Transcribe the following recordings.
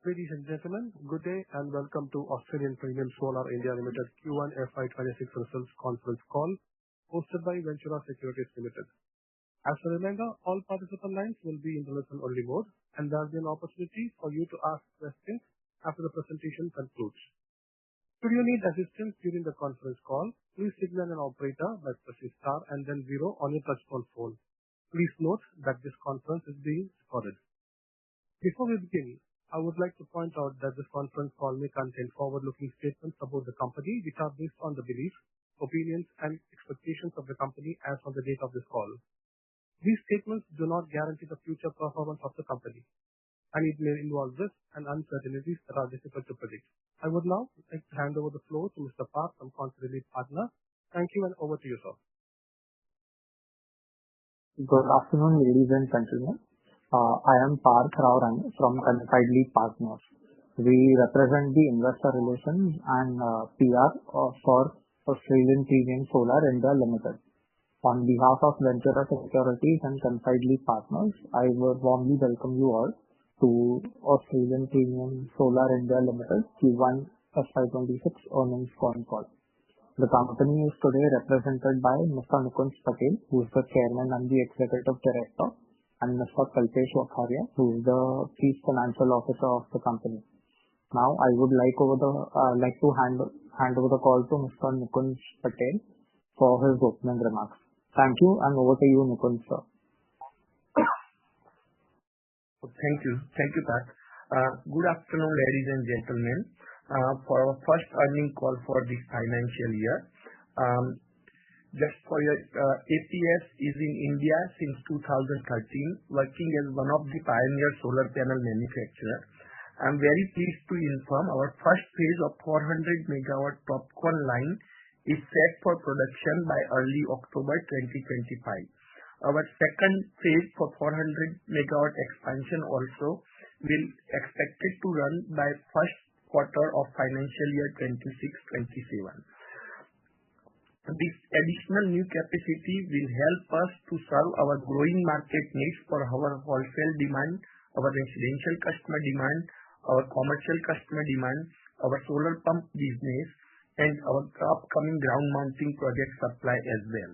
Ladies and gentlemen, good day and welcome to Australian Premium Solar India Limited Q1 FY26 Results Conference Call hosted by Ventura Securities Limited. As a reminder, all participant lines will be in the listen-only mode, and there will be an opportunity for you to ask questions after the presentation concludes. Should you need assistance during the conference call, please signal an operator by pressing star and then 0 on your touch-tone phone. Please note that this conference is being recorded. Before we begin, I would like to point out that this conference call may contain forward-looking statements about the company which are based on the beliefs, opinions, and expectations of the company as of the date of this call. These statements do not guarantee the future performance of the company, and it may involve risks and uncertainties that are difficult to predict. I would now like to hand over the floor to Mr. Parth from Consul Lead Partner. Thank you, and over to you, sir. Good afternoon, ladies and gentlemen. I am Parth Rawrang from Consul Lead Partners. We represent the investor relations and PR for Australian Premium Solar India Limited. On behalf of Ventura Securities and Consul Lead Partners, I would warmly welcome you all to Australian Premium Solar India Limited Q1 FY26 earnings phone call. The company is today represented by Mr. Nikunjkumar Patel, who is the Chairman and the Executive Director, and Mr. Kalpesh Vakharia, who is the Chief Financial Officer of the company. Now, I would like to hand over the call to Mr. Nikunjkumar Patel for his opening remarks. Thank you, and over to you, Nikunj, sir. Thank you, Pat. Good afternoon, ladies and gentlemen. For our first earnings call for this financial year, just for your APS is in India since 2013, working as one of the pioneer solar panel manufacturers. I am very pleased to inform our first phase of 400 megawatt TOPCon line is set for production by early October 2025. Our second phase for 400 megawatt expansion also will expected to run by first quarter of financial year 26-27. This additional new capacity will help us to serve our growing market needs for our wholesale demand, our residential customer demand, our commercial customer demand, our solar pump business, and our upcoming ground mounting project supply as well.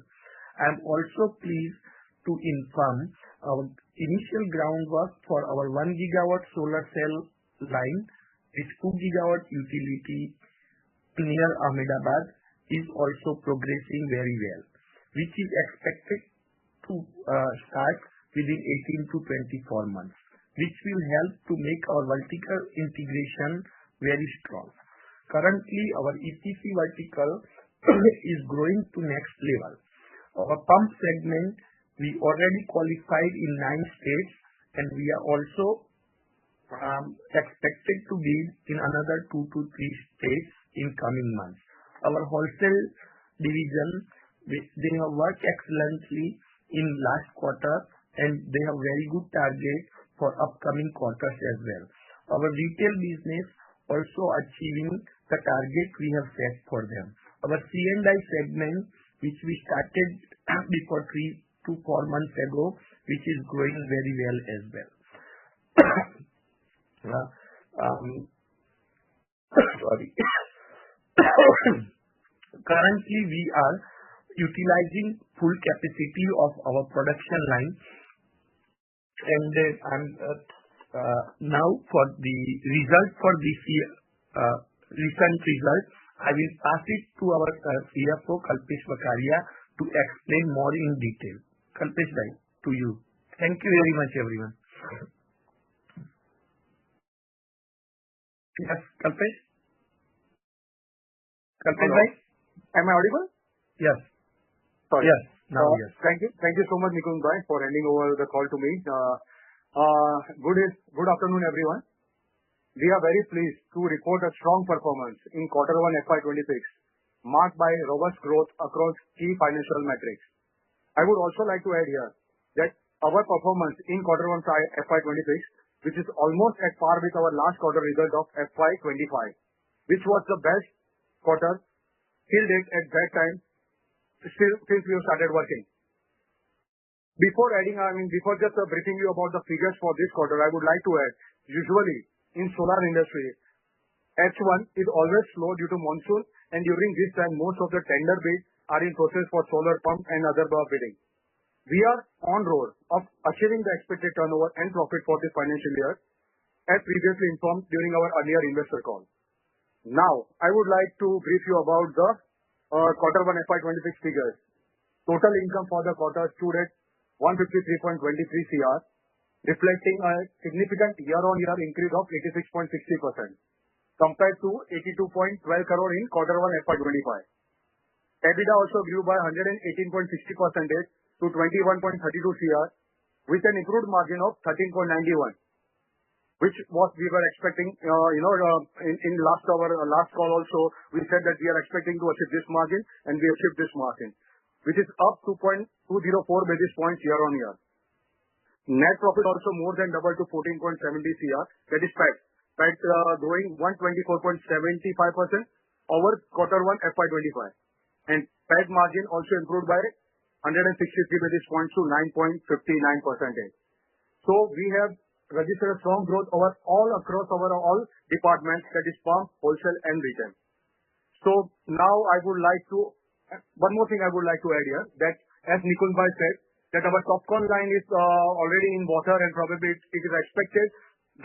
I am also pleased to inform our initial groundwork for our 1 gigawatt solar cell line with 2 gigawatt utility near Ahmedabad is also progressing very well, which is expected to start within 18 to 24 months, which will help to make our vertical integration very strong. Currently, our EPC vertical is growing to next level. Our pump segment, we already qualified in 9 states, and we are also expected to be in another 2 to 3 states in coming months. Our wholesale division, they have worked excellently in last quarter, and they have very good target for upcoming quarters as well. Our retail business also achieving the target we have set for them. Our C&I segment, which we started before 3 to 4 months ago, which is growing very well as well. Currently, we are utilizing full capacity of our production line, and now for the result for this year, recent result, I will pass it to our CFO, Kalpesh Vakharia, to explain more in detail. Kalpesh bhai, to you. Thank you very much, everyone. Yes, Kalpesh? Kalpesh bhai? Am I audible? Yes. Sorry. Yes. Now, yes. Thank you so much, Nikunj for handing over the call to me. Good afternoon, everyone. We are very pleased to report a strong performance in Q1 FY26, marked by robust growth across key financial metrics. I would also like to add here that our performance in Q1 FY26, which is almost at par with our last quarter result of FY25, which was the best quarter till date at that time, since we have started working. Before just briefing you about the figures for this quarter, I would like to add, usually in solar industry, H1 is always slow due to monsoon, and during this time, most of the tender bids are in process for solar pump and other bidding. We are on road of achieving the expected turnover and profit for this financial year, as previously informed during our earlier investor call. Now, I would like to brief you about the quarter 1 FY26 figures. Total income for the quarter stood at 153.23 crore, reflecting a significant year-on-year increase of 86.60% compared to 82.12 crore in quarter 1 FY25. EBITDA also grew by 118.60% to 21.32 crore, with an improved margin of 13.91%, which was we were expecting. In last call also, we said that we are expecting to achieve this margin, and we achieved this margin, which is up 2.204 basis points year-on-year. Net profit also more than doubled to 14.70 crore, that is PAT growing 124.75% over quarter 1 FY25. And PAT margin also improved by 163 basis points to 9.59%. So we have registered a strong growth all across all departments, that is pump, wholesale, and retail. So now one more thing I would like to add here, that as Nikunjkumar said, that our TOPCon line is already in water, and probably it is expected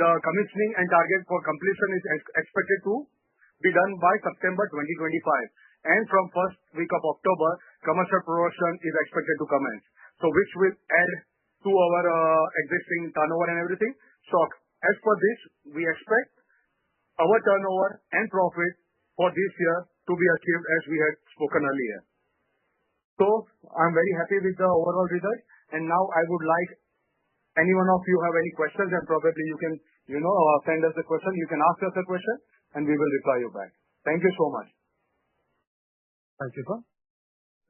the commissioning and target for completion is expected to be done by September 2025. And from first week of October, commercial production is expected to commence. So which will add to our existing turnover and everything. So as for this, we expect our turnover and profit for this year to be achieved as we had spoken earlier. So I'm very happy with the overall result. And now I would like any one of you have any questions, and probably you can send us a question. You can ask us a question, and we will reply you back. Thank you so much. Thank you, sir.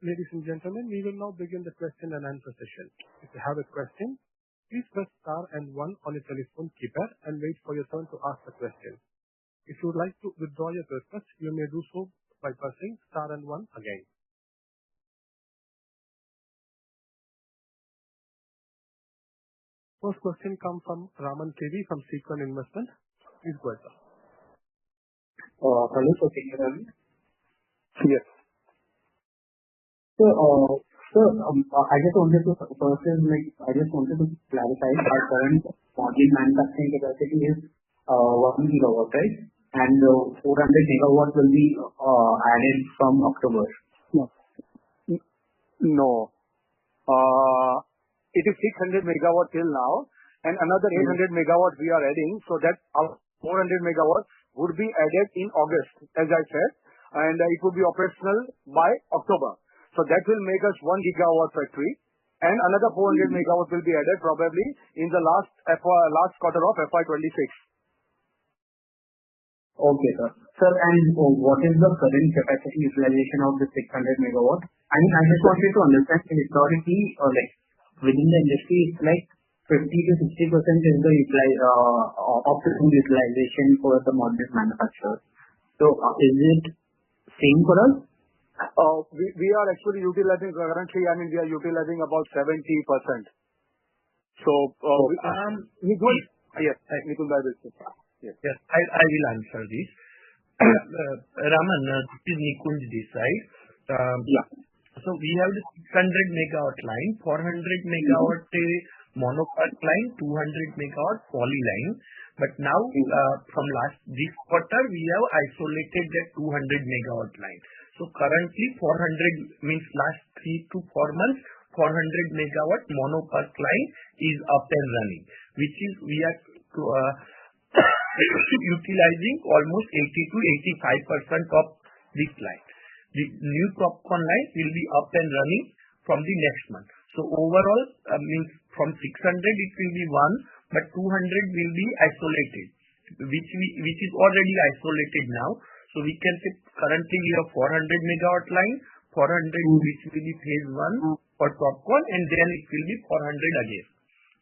Ladies and gentlemen, we will now begin the question and answer session. If you have a question, please press star and 1 on your telephone keypad and wait for your turn to ask the question. If you would like to withdraw your request, you may do so by pressing star and 1 again. First question comes from Raman KV from Sequent Investment. Please go ahead, sir. Hello, sir. Can you hear me? Yes. So, I just wanted to clarify our current module manufacturing capacity is 1 gigawatt, right? And 400 megawatt will be added from October. No. It is 600 megawatt till now, and another 800 megawatt we are adding, so that our 400 megawatt would be added in August, as I said, and it will be operational by October. So that will make us 1 gigawatt factory, and another 400 megawatt will be added probably in the last quarter of FY26. Okay, sir. Sir, and what is the current capacity utilization of the 600 megawatt? I mean, I just wanted to understand historically, within the industry, it's like 50 to 60% is the optimum utilization for the module manufacturer. So is it same for us? We are actually utilizing currently, we are utilizing about 70%. So, yes, Nikunjkumar will say. Yes, I will answer this. Raman, this is Nikunj this side. So we have the 600 megawatt line, 400 megawatt monopack line, 200 megawatt poly line. But now, from this quarter, we have isolated the 200 megawatt line. So currently, 400 means last 3 to 4 months, 400 megawatt monopack line is up and running, which is we are utilizing almost 80 to 85% of this line. The new TOPCon line will be up and running from the next month. So overall, means from 600 it will be 1, but 200 will be isolated, which is already isolated now. So we can say currently we have 400 megawatt line, 400 which will be phase 1 for TOPCon, and then it will be 400 again.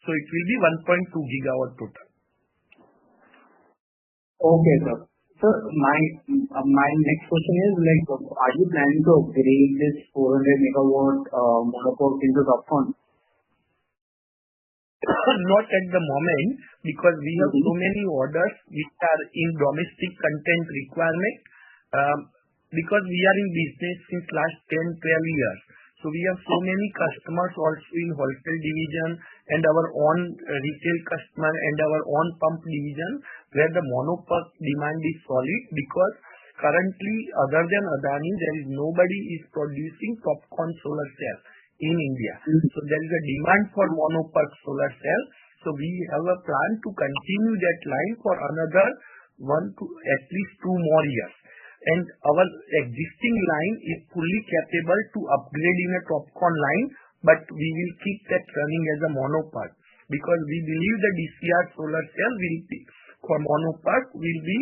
So it will be 1.2 gigawatt total. Okay, sir. Sir, my next question is, are you planning to upgrade this 400 megawatt monopack into TOPCon? not at the moment, because we have so many orders which are in domestic content requirement, because we are in business since last 10, 12 years. So we have so many customers also in wholesale division and our own retail customer and our own pump division, where the monopipe demand is solid, because currently other than Adani, there is nobody is producing TOPCon solar cell in India. So there is a demand for monopipe solar cell. So we have a plan to continue that line for another at least 2 more years. And our existing line is fully capable to upgrade in a TOPCon line, but we will keep that running as a monopipe, because we believe the DCR solar cell will be, for monopipe, will be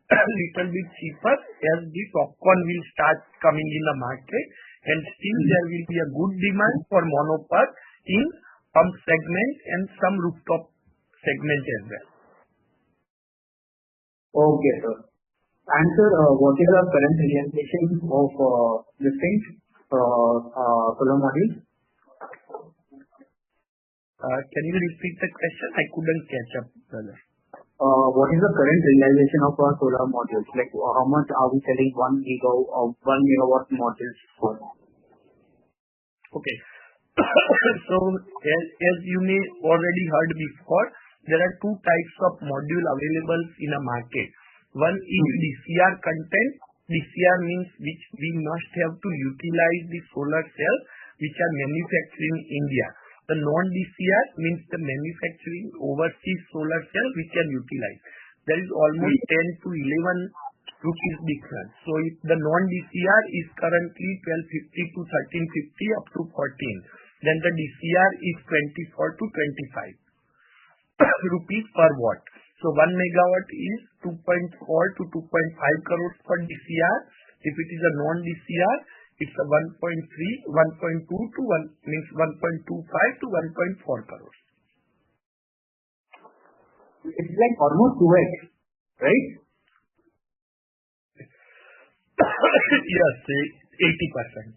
a little bit cheaper as the TOPCon will start coming in the market, and still there will be a good demand for monopipe in pump segment and some rooftop segment as well. Okay, sir. And sir, what is our current realization of this thing, solar modules? Can you repeat the question? I couldn't catch up, brother. What is the current realization of our solar modules? Like, how much are we selling 1 megawatt modules for? Okay. So, as you may already heard before, there are 2 types of module available in a market. One is DCR content. DCR means which we must have to utilize the solar cell which are manufactured in India. The non-DCR means the manufacturing overseas solar cell which are utilized. There is almost 10 to 11 rupees difference. So if the non-DCR is currently 1250 to 1350 up to 14, then the DCR is 24 to 25 rupees per watt. So 1 megawatt is 2.4 to 2.5 crores for DCR. If it is a non-DCR, it's a 1.3, 1.2 to 1 means 1.25 to 1.4 crores. It's like almost 2x, right? Yes, 80%.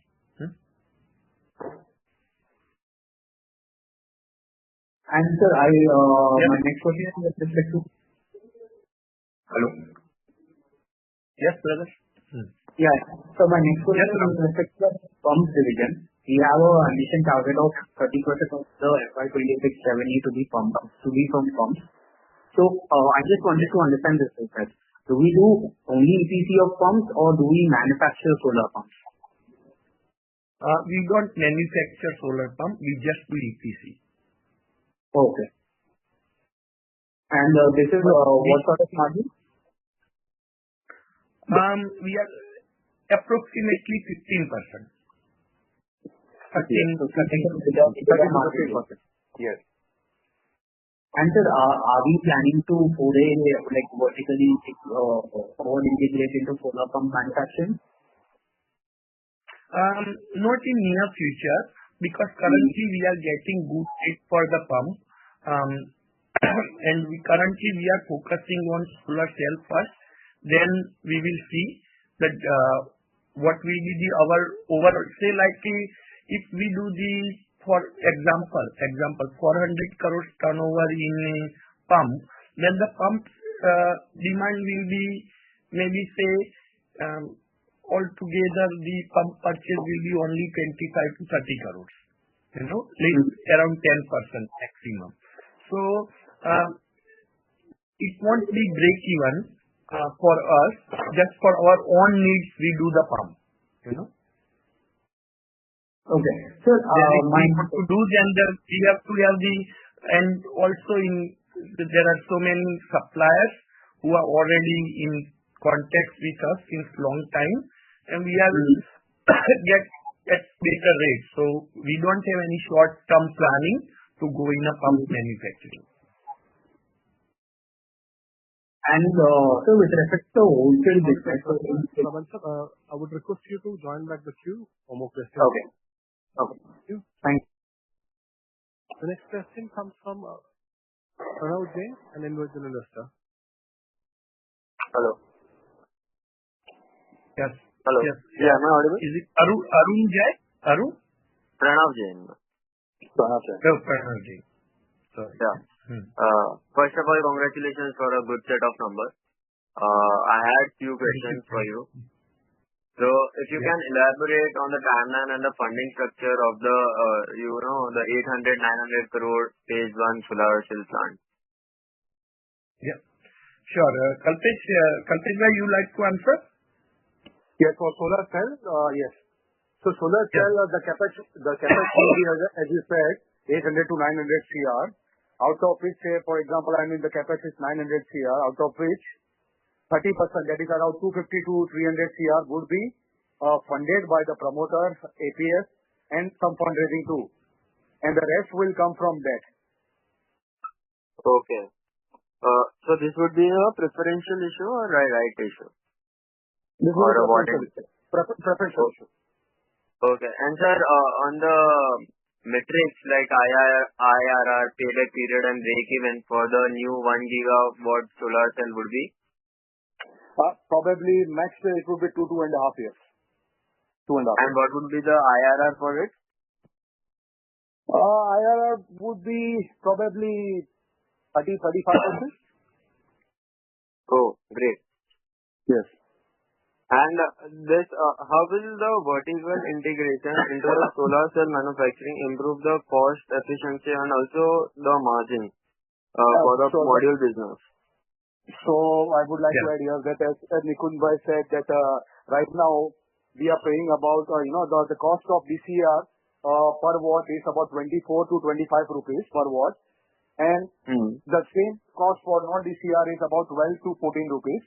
And sir, my next question is with respect to... Hello? Yes, brother. Yeah. So my next question is with respect to the pumps division. We have a ambition target of 30% of the FY26 revenue to be from pumps. So I just wanted to understand this process. Do we do only EPC of pumps, or do we manufacture solar pumps? We don't manufacture solar pump. We just do EPC. Okay. And this is what sort of margin? We are approximately 15%. 13%. Yes. And sir, are we planning to foray like vertically or integrate into solar pump manufacturing? Not in near future, because currently we are getting good rate for the pump, and we are focusing on solar cell first. Then we will see that what will be our overall, say like if we do the, for example 400 crores turnover in pump, then the pump demand will be maybe say altogether the pump purchase will be only 25 to 30 crores, around 10% maximum. So it won't be break even for us. Just for our own needs we do the pump. Okay. So we have to do, then we have to have the, and also there are so many suppliers who are already in contact with us since long time, and we have get at better rates. So we don't have any short-term planning to go in a pump manufacturing. And so with respect to wholesale business, I would request you to join back the queue for more questions. Okay. Thank you. The next question comes from Pranav Jain, an individual investor. Hello. Yes. Hello. Yes. Yeah, am I audible? Is it Arun Jain? Arun? Pranav Jain. Pranav Jain. Sorry. Yeah. First of all, congratulations for a good set of numbers. I had few questions for you. So if you can elaborate on the timeline and the funding structure of the, the 800-900 crore phase 1 solar cell plant. Yeah. Sure. Kalpesh, you like to answer? Yes, for solar cell, yes. So solar cell, the capex will be, as you said, 800 to 900 CR. Out of which, say, for example, the capex is 900 CR, out of which 30%, that is around 250 to 300 CR would be funded by the promoter, APS, and some fundraising too. And the rest will come from debt. Okay. So this would be a preferential issue or a right issue? This or is a what? Preferential issue. Okay. And sir, on the metrics like IRR, payback period, and break-even for the new 1 gigawatt solar cell would be? Probably max it would be 2.5 years. 2.5 years. And what would be the IRR for it? IRR would be probably 30-35%. Oh, great. Yes. And this, how will the vertical integration into the solar cell manufacturing improve the cost efficiency and also the margin for the module business? So I would like to add here that as Nikunjkumar said that right now we are paying about the cost of DCR per watt is about 24 to 25 rupees per watt, and the same cost for non-DCR is about 12 to 14 rupees.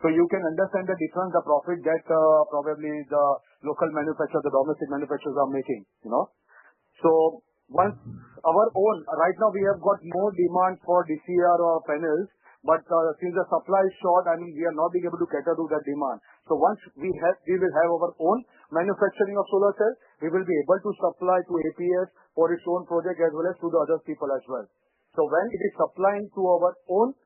So you can understand the difference, the profit that probably the local manufacturers, the domestic manufacturers are making. So once our own, right now we have got more demand for DCR or panels, but since the supply is short, we are not being able to cater to that demand. So once we will have our own manufacturing of solar cells, we will be able to supply to APS for its own project as well as to the other people as well. So when it is supplying to our own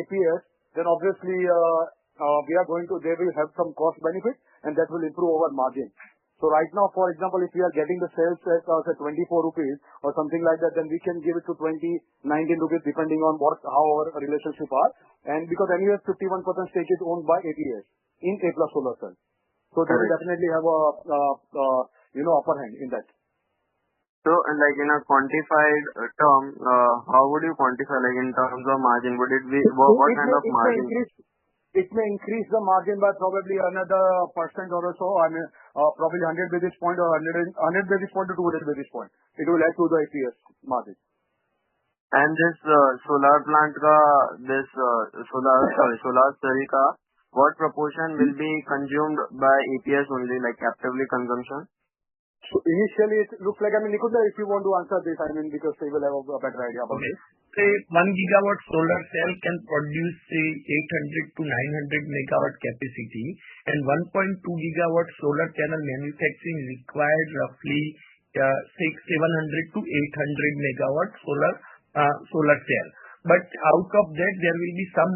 APS, then obviously they will have some cost benefit and that will improve our margin. So right now, for example, if we are getting the sales at say 24 rupees or something like that, then we can give it to 20, 19 rupees depending on how our relationship are. And because anyway 51% stake is owned by APS in A Plus Solar Cell. So they will definitely have a upper hand in that. So, like in a quantified term, how would you quantify, like in terms of margin? Would it be what kind of margin? It may increase the margin by probably another % or so. Probably 100 basis point or 100 basis point to 200 basis point. It will add to the APS margin. And this solar plant solar cell what proportion will be consumed by APS only, like captively consumption? So initially, it looks like, Nikunjkumar, if you want to answer this, because they will have a better idea about it. Say 1 gigawatt solar cell can produce say 800 to 900 megawatt capacity, and 1.2 gigawatt solar panel manufacturing required roughly 700 to 800 megawatt solar cell. But out of that, there will be some.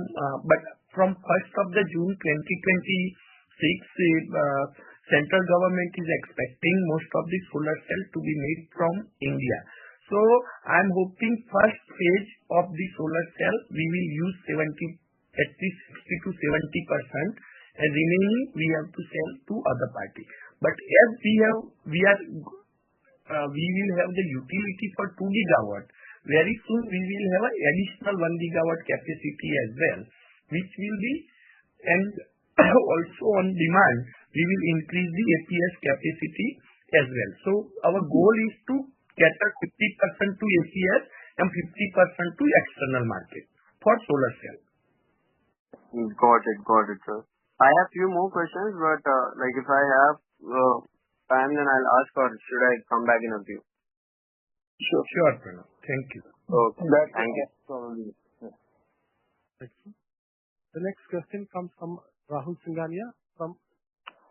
But from 1st of the June 2026. Central government is expecting most of the solar cell to be made from India. So I'm hoping first phase of the solar cell we will use at least 60 to 70%, and remaining we have to sell to other party. But as we will have the utility for 2 gigawatt. Very soon we will have an additional 1 gigawatt capacity as well, which will be, and also on demand we will increase the APS capacity as well. So our goal is to cater 50% to APS and 50% to external market for solar cell. Got it, sir. I have few more questions, but like if I have time, then I'll ask, or should I come back in a few? Sure, Pranav. Thank you. Okay. Thank you. Thank you. The next question comes from Rahul Singhania from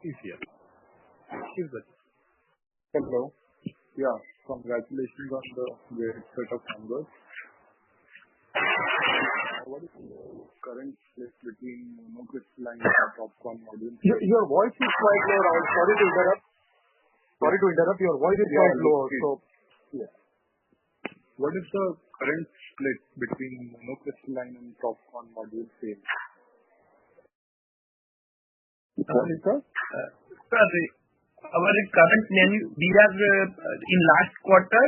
ECL. Hello. Yeah, congratulations on the great set of numbers. What is the current split between monocrystalline and TOPCon modules? Your voice is quite low, Rahul. Sorry to interrupt. Your voice is quite low. So, yeah. what is the current split between monocrystalline and TOPCon module sales? What is that? Our current we have in last quarter,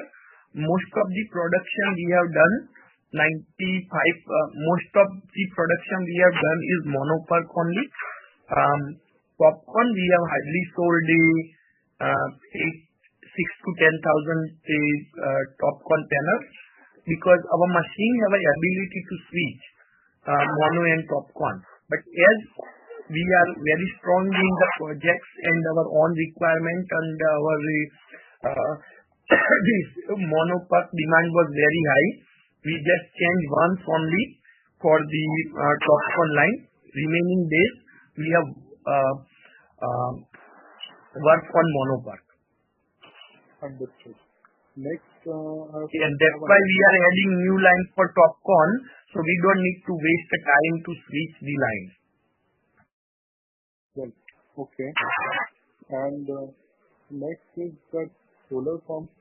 most of the production we have done, 95, most of the production we have done is monoPERC only. TOPCon we have hardly sold 6 to 10,000 TOPCon panels because our machine have a ability to switch mono and TOPCon. But as we are very strong in the projects and our own requirement and our this monoPERC demand was very high. We just changed once only for the TOPCon line. Remaining days we have worked on monoPERC. Understood. Next, and that's why we are adding new lines for TOPCon, so we don't need to waste the time to switch the lines. Well, okay. And next is that solar pumps,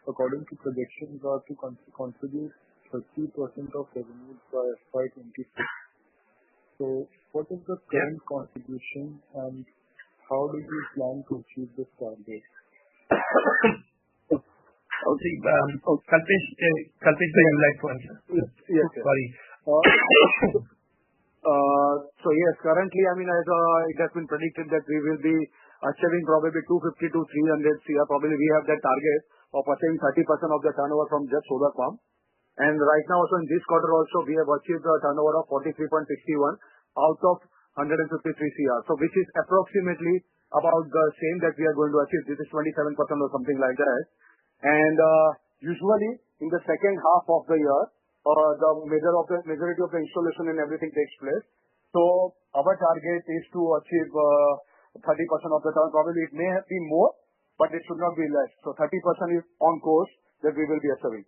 according to projections, are to contribute 30% of revenues by FY26. So, what is the current contribution and how do you plan to achieve this target? Kalpesh, you like to answer? Yes. Sorry. So yes, currently, I mean, as it has been predicted that we will be achieving probably 250 to 300 CR. Probably we have that target of achieving 30% of the turnover from just solar pump. And right now, also in this quarter, also we have achieved a turnover of 43.61 out of 153 CR. So which is approximately about the same that we are going to achieve. This is 27% or something like that. And usually in the second half of the year, the majority of the installation and everything takes place. So our target is to achieve 30% of the turn. Probably it may be more, but it should not be less. So 30% is on course that we will be achieving.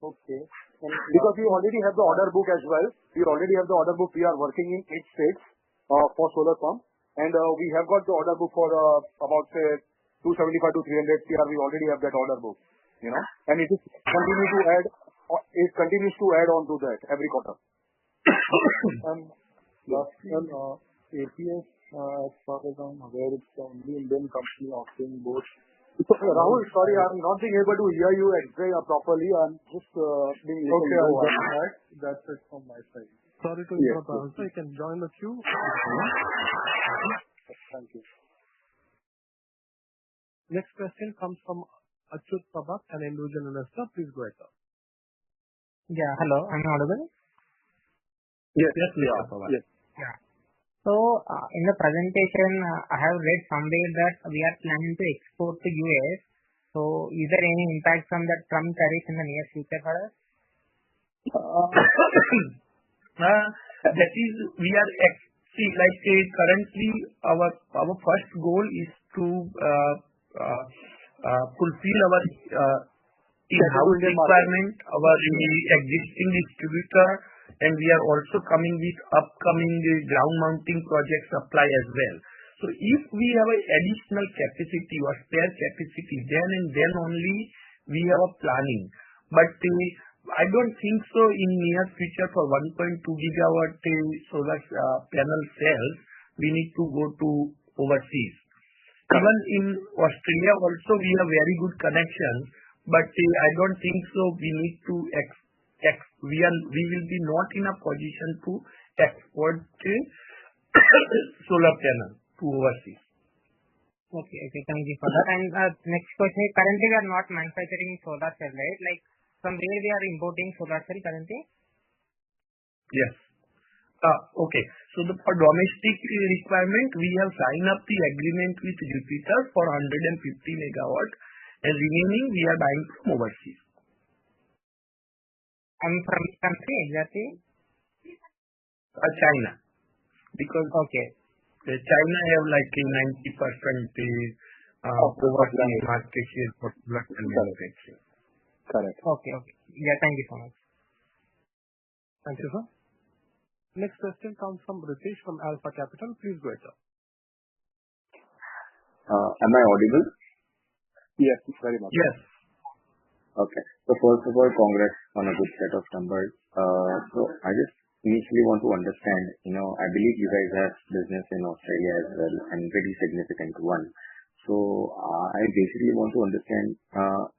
Okay. Because we already have the order book as well. We already have the order book. We are working in 8 states for solar pump. And we have got the order book for about say 275 to 300 CR. We already have that order book, you know. And it is it continues to add on to that every quarter. And last one, APS, as far as I'm aware, it's the only Indian company offering both. Rahul, sorry, I'm not being able to hear you properly. I'm just being okay. That's it from my side. Sorry to interrupt, Rahul. So you can join the queue. Thank you. Next question comes from Achut Prabhat, an individual investor. Please go ahead, sir. Yeah, hello. Am I audible? Yes, Yes. Yeah. So, in the presentation, I have read somewhere that we are planning to export to US. So, is there any impact from the Trump tariff in the near future for us? That is, we are currently our first goal is to fulfill our in-house requirement, our existing distributor, and we are also coming with upcoming ground mounting project supply as well. So if we have an additional capacity or spare capacity, then only we have a planning. But I don't think so in near future for 1.2 gigawatt solar panel cells, we need to go to overseas. Even in Australia also we have very good connections, but I don't think so we need to we will be not in a position to export solar panel to overseas. Okay, thank you for that. And next question is, currently we are not manufacturing solar cell, right? Like from where we are importing solar cell currently? Yes. Okay. So for domestic requirement, we have signed up the agreement with Jupiter for 150 megawatt, and remaining we are buying from overseas. And from which country exactly? China. Because China have like a 90% overseas market share for solar cell manufacturing. Correct. Okay. Yeah, thank you so much. Thank you, sir. Next question comes from Ritesh from Alpha Capital. Please go ahead, sir. Am I audible? Yes, very much. Yes. Okay. So first of all, congrats on a good set of numbers. So I just initially want to understand, I believe you guys have business in Australia as well, and very significant one. So I basically want to understand,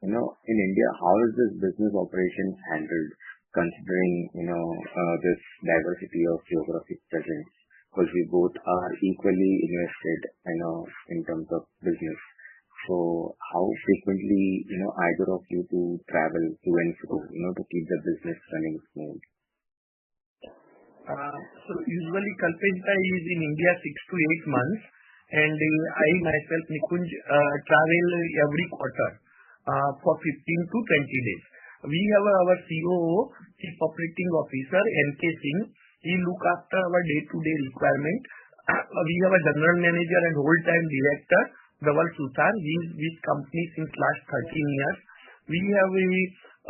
in India, how is this business operations handled considering, this diversity of geographic presence? Because we both are equally invested, in terms of business. So how frequently, either of you to travel to and fro, to keep the business running smooth? So usually Kalpesh is in India 6 to 8 months, and I myself, Nikunj, travel every quarter for 15 to 20 days. We have our COO, Chief Operating Officer, NK Singh. He look after our day-to-day requirement. We have a General Manager and whole-time Director, Dawal Sultan. He is with company since last 13 years. We have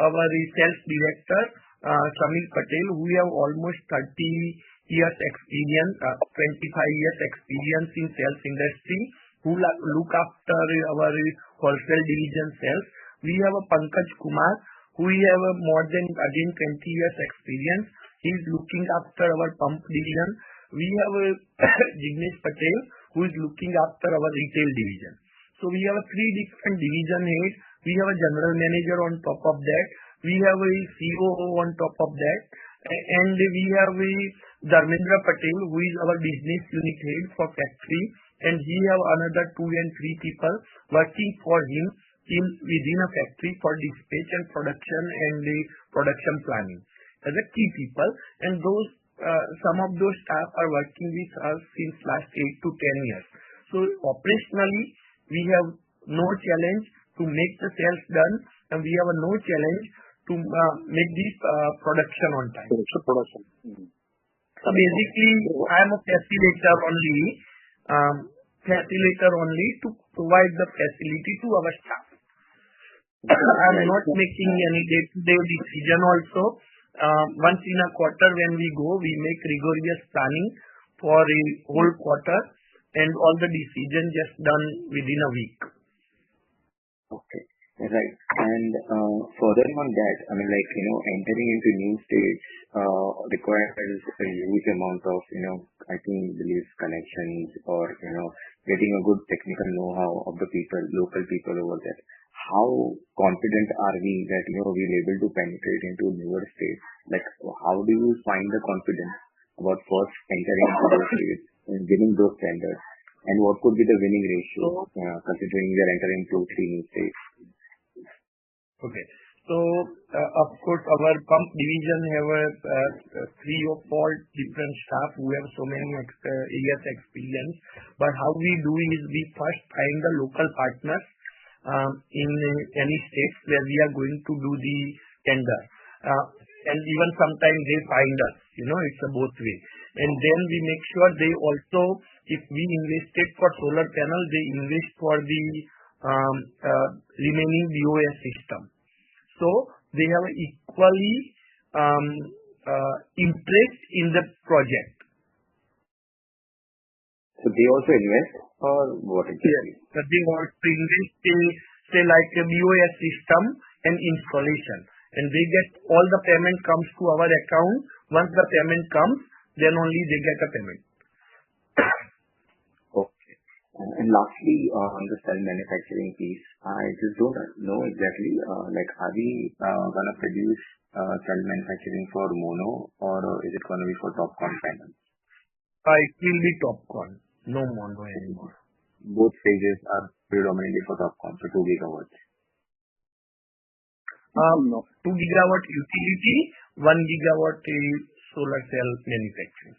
our Sales Director, Samir Patel, who have almost 30 years experience, 25 years experience in sales industry, who look after our wholesale division sales. We have a Pankaj Kumar, who have more than again 20 years experience. He is looking after our pump division. We have a Jignesh Patel, who is looking after our retail division. So we have 3 different division heads. We have a general manager on top of that. We have a COO on top of that. And we have a Dharmendra Patel, who is our business unit head for factory. And he have another 2 and 3 people working for him within a factory for dispatch and production and the production planning as a key people. And those some of those staff are working with us since last 8 to 10 years. So operationally, we have no challenge to make the sales done, and we have no challenge to make this production on time. Production. So basically, I am a facilitator only to provide the facility to our staff. I am not making any day-to-day decision also. Once in a quarter when we go, we make rigorous planning for a whole quarter, and all the decision just done within a week. Okay. Right. And further on that, entering into new states requires a huge amount of, belief connections or, getting a good technical know-how of the people, local people over there. How confident are we that, we'll be able to penetrate into newer states? Like, how do you find the confidence about first entering into those states and winning those tenders? And what could be the winning ratio, considering we are entering 2-3 new states? Okay. So, of course, our pump division have 3 or 4 different staff who have so many years experience. But how we do is we first find the local partners in any states where we are going to do the tender. And even sometimes they find us, it's a both way. And then we make sure they also, if we invested for solar panel, they invest for the remaining BOS system. So they have equally interest in the project. So they also invest, or what exactly? Yes, they want to invest, say like a BOS system and installation. And they get all the payment comes to our account. Once the payment comes, then only they get a payment. Okay. And lastly, on the cell manufacturing piece, I just don't know exactly, are we going to produce cell manufacturing for mono, or is it going to be for TOPCon panels? It will be TOPCon, no mono anymore. Both stages are predominantly for TOPCon, so 2 gigawatts. No. 2 gigawatt utility, 1 gigawatt solar cell manufacturing.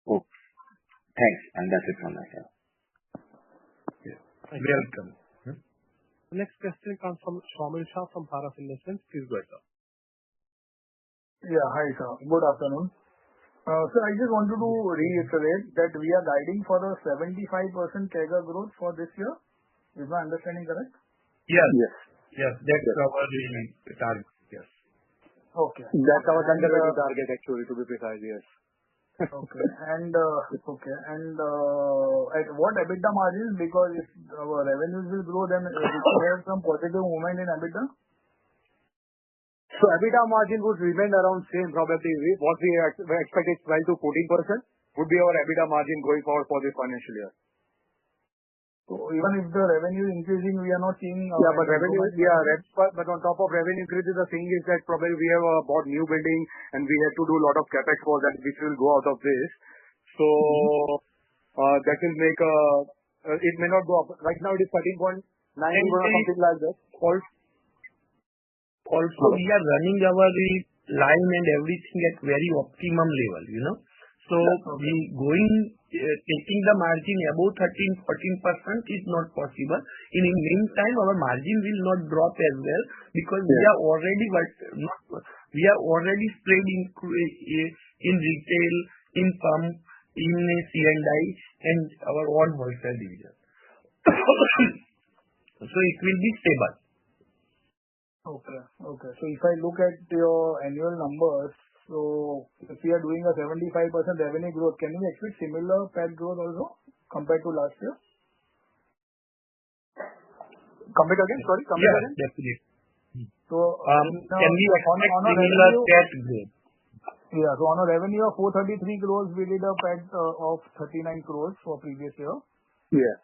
Okay. Thanks. And that's it from my side. Yeah. Welcome. The next question comes from Shomil Shah from Paras Investments. Please go ahead, sir. Yeah. Hi, sir. Good afternoon. Sir, I just wanted to reiterate that we are guiding for a 75% CAGR growth for this year. Is my understanding correct? Yes. Yes. That's our target. Yes. Okay. That's our conservative target, actually, to be precise. Yes. Okay. At what EBITDA margins? Because if our revenues will grow, then we should have some positive movement in EBITDA. So EBITDA margin would remain around same probably. What we expect is 12 to 14% would be our EBITDA margin going forward for this financial year. So even if the revenue is increasing, we are not seeing. But revenue, but on top of revenue increases, the thing is that probably we have bought new building and we had to do a lot of capex for that, which will go out of this. So that will make it may not go up. Right now it is 13.9 or something like that. Also, we are running our line and everything at very optimum level, So taking the margin above 13-14% is not possible. In the meantime, our margin will not drop as well because we are already spread in retail, in pump, in C&I, and our own wholesale division. So it will be stable. Okay. So if I look at your annual numbers, so if we are doing a 75% revenue growth, can we expect similar PAT growth also compared to last year? Compare again? Sorry, compare again? Definitely. So can we expect similar PAT growth? Yeah. So on a revenue of 433 crores, we did a PAT of 39 crores for previous year. Yeah.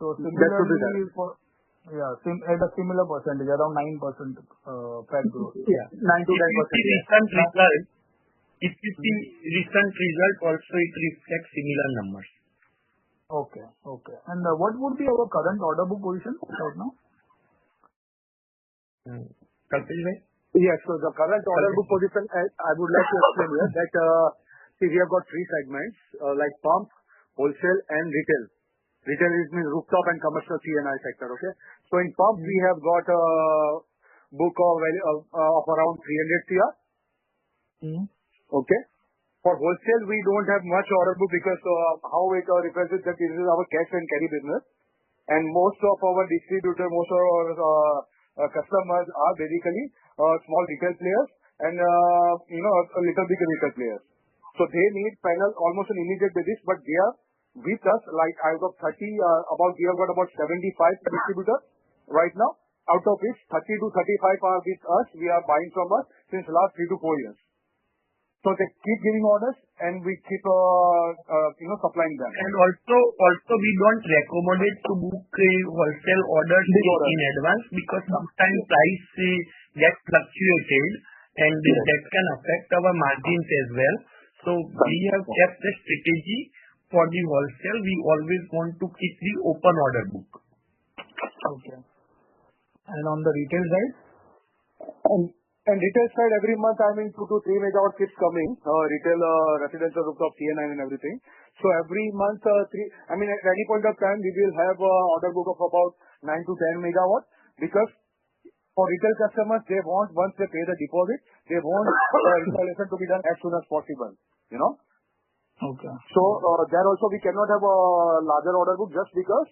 So similarly at a similar percentage, around 9% PAT growth. Yeah, 9 to 10%. If you see recent result, also it reflects similar numbers. Okay. And what would be our current order book position right now? Kalpesh bhai? Yes. So the current order book position, I would like to explain here that we have got three segments like pump, wholesale, and retail. Retail means rooftop and commercial C&I sector. Okay. So in pump, we have got a book of around 300 CR. Okay. For wholesale, we don't have much order book because how it represents that this is our cash and carry business. And most of our distributor, most of our customers are basically small retail players and a little bigger retail players. So they need panel almost on immediate basis, but they are with us, like out of 30, we have got about 75 distributors right now. Out of which 30 to 35 are with us. We are buying from us since last 3 to 4 years. So they keep giving orders and we keep supplying them. And also we don't recommend to book wholesale orders in advance because sometimes price gets fluctuated and that can affect our margins as well. So we have kept the strategy. For the wholesale, we always want to keep the open order book. Okay. And on the retail side? And retail side, every month, 2 to 3 megawatts keeps coming. Retail, residential rooftop, C&I and everything. So every month, at any point of time, we will have an order book of about 9 to 10 megawatts because for retail customers, they want, once they pay the deposit, they want the installation to be done as soon as possible. Okay. So there also we cannot have a larger order book just because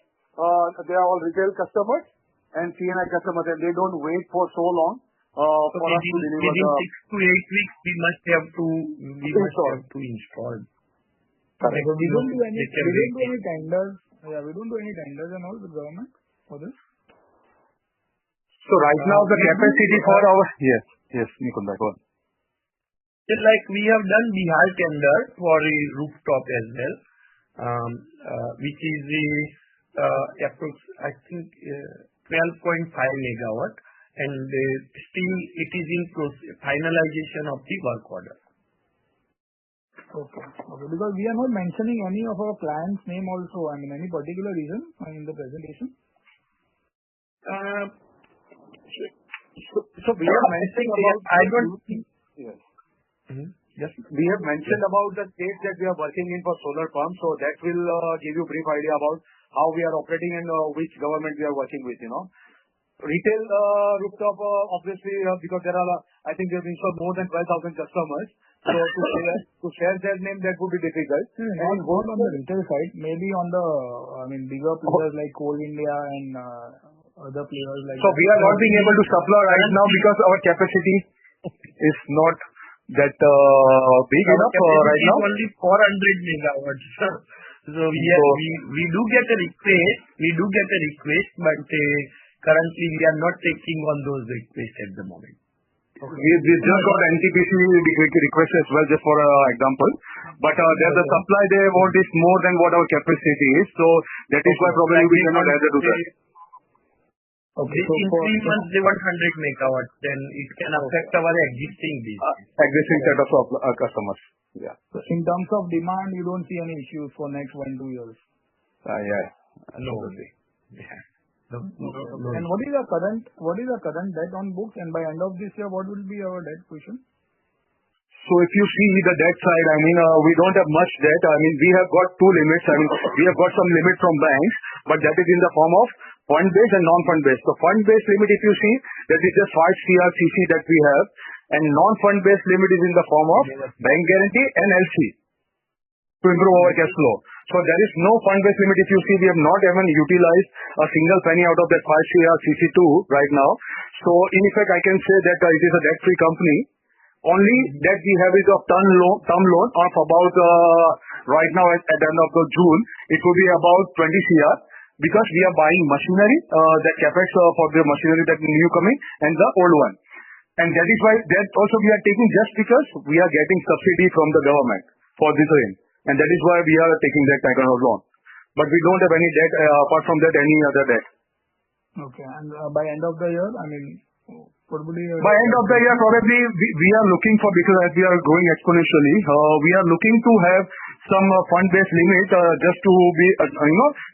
they are all retail customers and C&I customers and they don't wait for so long for us to deliver. Within 6 to 8 weeks, we must have to install. Correct. So we don't do any tenders. Yeah, we don't do any tenders and all with government for this. So right now the capacity for our yes, Nikunjkumar, go on. Like we have done Bihar tender for a rooftop as well, which is I think 12.5 megawatt, and still it is in finalization of the work order. Okay. Because we are not mentioning any of our clients' name also. Any particular reason in the presentation? So we are mentioning about. I don't think. Yes. Yes. We have mentioned about the states that we are working in for solar pumps, so that will give you a brief idea about how we are operating and which government we are working with. Retail rooftop, obviously, because there are, I think we have installed more than 12,000 customers. So to share their name, that would be difficult. And both on the retail side, maybe on the bigger players like Coal India and other players like. So we are not being able to supply right now because our capacity is not that big enough right now? Only 400 megawatts. So we do get a request, but currently we are not taking on those requests at the moment. Okay. We just got NTPC request as well, just for example. But there's a supply they want is more than what our capacity is. So that is why probably we cannot either do that. Okay. In 3 months they want 100 megawatts, then it can affect our existing business. Existing set of customers. Yeah. So in terms of demand, you don't see any issues for next 1-2 years? Yeah. No. Yeah. No. And what is the current debt on books, and by end of this year, what will be our debt position? So if you see the debt side, we don't have much debt. We have got two limits. We have got some limit from banks, but that is in the form of fund-based and non-fund-based. So fund-based limit, if you see, that is just 5 crore CC that we have, and non-fund-based limit is in the form of bank guarantee and LC to improve our cash flow. So there is no fund-based limit. If you see, we have not even utilized a single penny out of that 5 crore CC2 right now. So in effect, I can say that it is a debt-free company. Only that we have is a term loan of about, right now at the end of June, it will be about 20 crore, because we are buying machinery, that capex for the machinery that new coming and the old one. And that is why that also we are taking just because we are getting subsidy from the government for this rain. And that is why we are taking that kind of loan. But we don't have any debt, apart from that, any other debt. Okay. And by end of the year, what would be by end of the year, probably we are looking for, because as we are growing exponentially, we are looking to have some fund-based limit, just to be,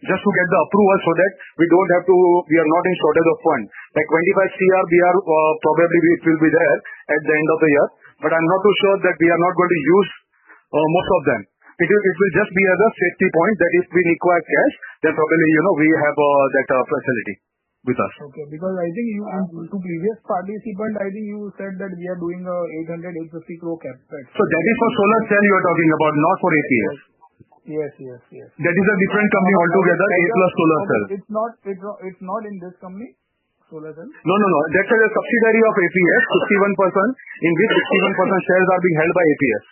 just to get the approval, so that we are not in shortage of fund. Like 25 crore, we are, probably it will be there at the end of the year. But I'm not too sure that we are not going to use most of them. It will just be as a safety point, that if we require cash, then probably, we have that facility with us. Okay, because I think to previous participant, I think you said that we are doing 800-850 crore capex. So that is for solar cell you are talking about, not for APS. Yes. That is a different company altogether, A plus solar cell. It's not in this company, solar cell? No. That's a subsidiary of APS, 51%, in which 61% shares are being held by APS.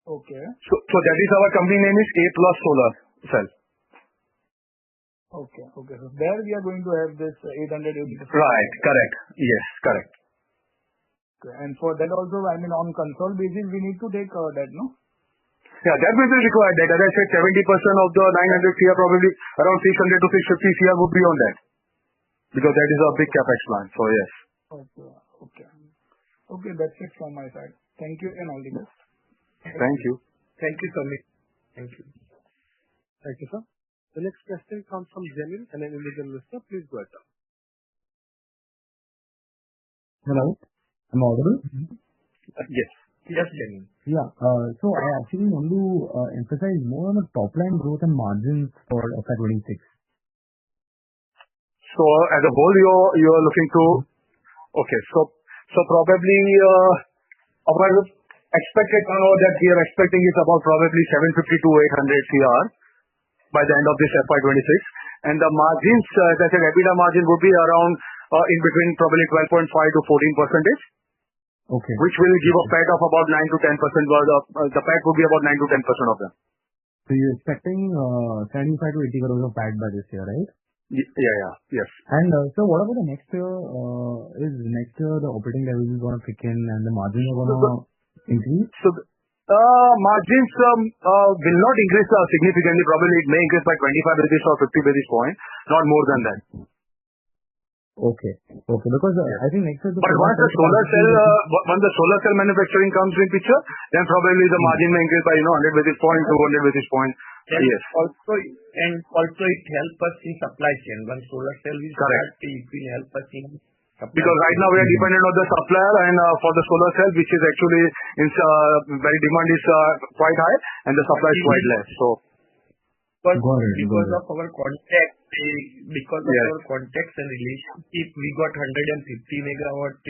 Okay. So that is our company name is A plus solar cell. Okay. So there we are going to have this 800-850. Right. Correct. Yes. Correct. Okay. And for that also, on console basis, we need to take that, no? Yeah, that will be required. That, as I said, 70% of the 900 crore, probably around 600 to 650 crore would be on that, because that is a big capex plan. So yes. Okay. That's it from my side. Thank you and all the best. Thank you. Thank you, Samir. Thank you. Thank you, sir. The next question comes from Jamil, an individual investor. Please go ahead, sir. Hello, am I audible? Yes. Yes, Jamil. Yeah. So I actually want to emphasize more on the top line growth and margins for FY26. So as a whole, you are looking to. Okay. So probably our expected turnover that we are expecting is about probably 750 to 800 crore by the end of this FY26. And the margins, as I said, EBITDA margin would be around in between probably 12.5 to 14%. Okay. Which will give a PAT of about 9 to 10%. The PAT would be about 9 to 10% of them. So you're expecting 75 to 80 crores of PAT by this year, right? Yeah. Yes. And so what about the next year? Is next year the operating leverage is going to kick in and the margins are going to increase? So margins will not increase significantly. Probably it may increase by 25 basis or 50 basis points, not more than that. Okay. Because I think next year. But once the solar cell manufacturing comes in picture, then probably the margin may increase by 100 basis points, 200 basis points. Yes. Also it helps us in supply chain. When solar cell is correct, it will help us in. Because right now we are dependent on the supplier, and for the solar cell, which is actually very demand is quite high, and the supply is quite less. So because of our contact, our contacts and relationship, we got 150 megawatt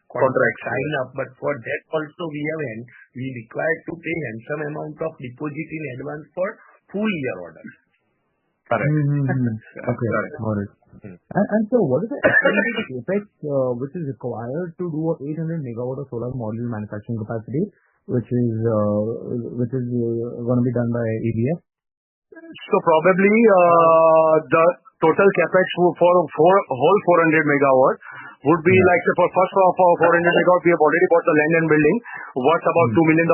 contract sign up. But for that also we required to pay handsome amount of deposit in advance for full year orders. Correct. Okay. Got it. And so what is the estimated CapEx which is required to do a 800 megawatt of solar module manufacturing capacity, which is going to be done by ABS? So probably the total capex for whole 400 megawatt would be like, say, for first of 400 megawatt, we have already bought the land and building worth about $2 million.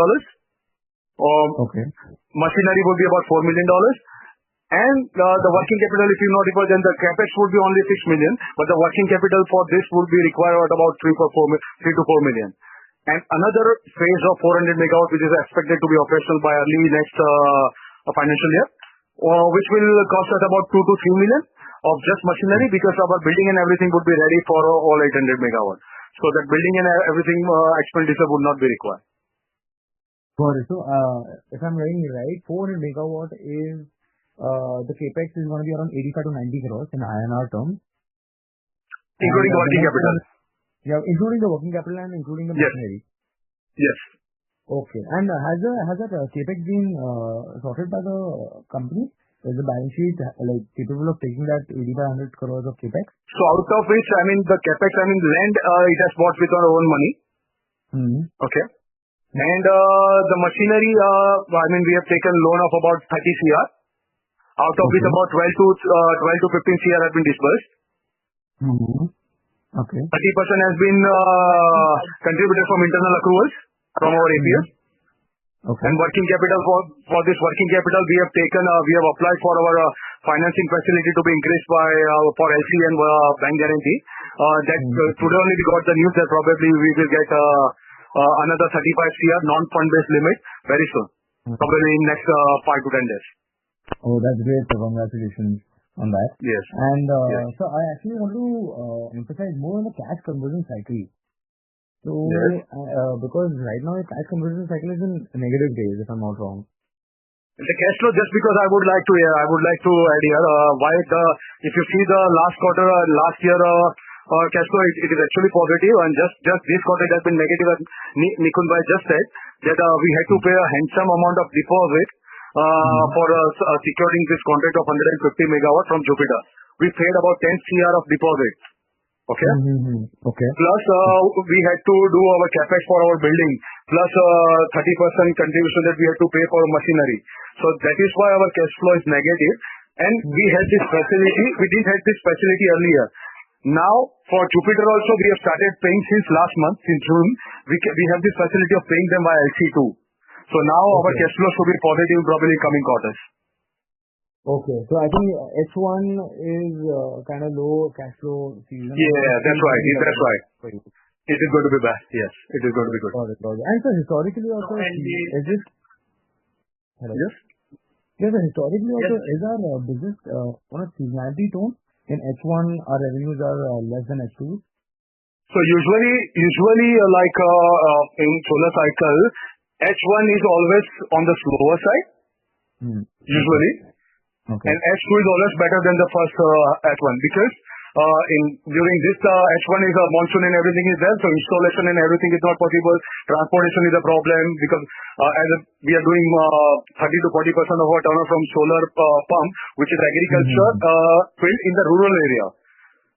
Okay. Machinery would be about $4 million. And the working capital, if you not require, then the capex would be only $6 million, but the working capital for this would be required at about $3 to 4 million. And another phase of 400 megawatt, which is expected to be operational by early next financial year, which will cost us about 2 to 3 million of just machinery, because our building and everything would be ready for all 800 megawatt. So that building and everything expenditure would not be required. Got it. So if I'm reading it right, 400 megawatt is the capex is going to be around 85 to 90 crores in INR terms, including the working capital. Yeah, including the working capital and including the machinery. Yes. Okay. And has that capex been sorted by the company? Is the balance sheet capable of taking that 8,500 crores of capex? So out of which, the capex, land, it has bought with our own money. Okay. And the machinery, we have taken loan of about 30 CR. Out of which about 12 to 15 CR have been disbursed. Okay. 30% has been contributed from internal accruals from our APS. Okay. And working capital, for this working capital, we have applied for our financing facility to be increased by for LC and bank guarantee. Today only we got the news that probably we will get another 35 CR non-fund based limit very soon, probably in next 5 to 10 days. Oh, that's great. So congratulations on that. Yes. And so I actually want to emphasize more on the cash conversion cycle. So, because right now the cash conversion cycle is in negative days, if I'm not wrong. The cash flow, just because I would like to add here, if you see the last quarter, last year cash flow, it is actually positive, and just this quarter it has been negative, as Nikunjkumar just said, that we had to pay a handsome amount of deposit for securing this contract of 150 megawatt from Jupiter. We paid about 10 CR of deposit. Okay. Okay. Plus, we had to do our capex for our building, plus 30% contribution that we had to pay for machinery. So that is why our cash flow is negative. And we had this facility. We didn't have this facility earlier. Now, for Jupiter also, we have started paying since last month, since June. We have this facility of paying them by LC2. So now our cash flow should be positive probably in coming quarters. Okay. So I think H1 is kind of low cash flow season. Yeah, that's right. That's right. It is going to be bad. Yes, it is going to be good. Got it. And so historically also, is it? Hello? Yes. Yes, historically also, is our business on a seasonality tone? In H1, our revenues are less than H2. So usually like in solar cycle, H1 is always on the slower side. Usually. Okay. And H2 is always better than the first H1, because during this H1 is a monsoon and everything is there, so installation and everything is not possible. Transportation is a problem, because as we are doing 30 to 40% of our turnover from solar pump, which is agriculture field in the rural area.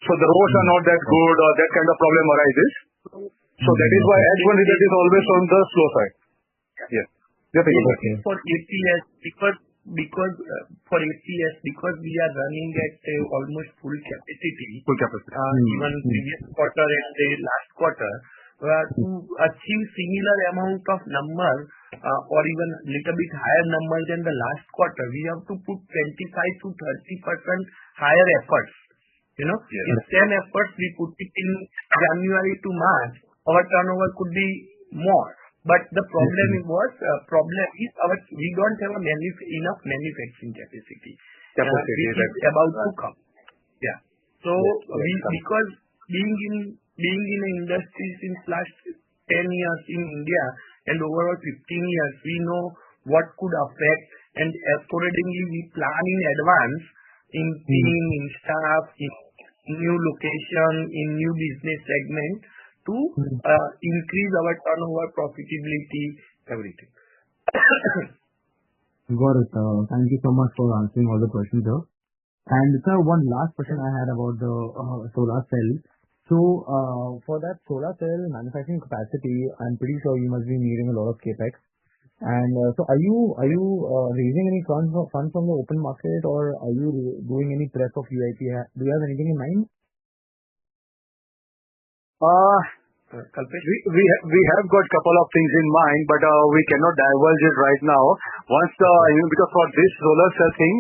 So the roads are not that good, that kind of problem arises. So that is why H1 result is always on the slow side. Yes. For APS, because we are running at almost full capacity. Even previous quarter and the last quarter, to achieve similar amount of number or even little bit higher number than the last quarter, we have to put 25 to 30% higher efforts. In same efforts we put it in January to March, our turnover could be more. But the problem is we don't have enough manufacturing capacity. Which is about to come. Yeah. So because being in an industry since last 10 years in India and overall 15 years, we know what could affect, and accordingly we plan in advance in team, in staff, in new location, in new business segment, to increase our turnover, profitability, everything. Got it. Thank you so much for answering all the questions, sir. And sir, one last question I had about the solar cell. So, for that solar cell manufacturing capacity, I'm pretty sure you must be needing a lot of capex. And so, are you raising any funds from the open market, or are you doing any prep of UIP? Do you have anything in mind? Kalpesh? We have got a couple of things in mind, but we cannot divulge it right now. Because for this solar cell thing,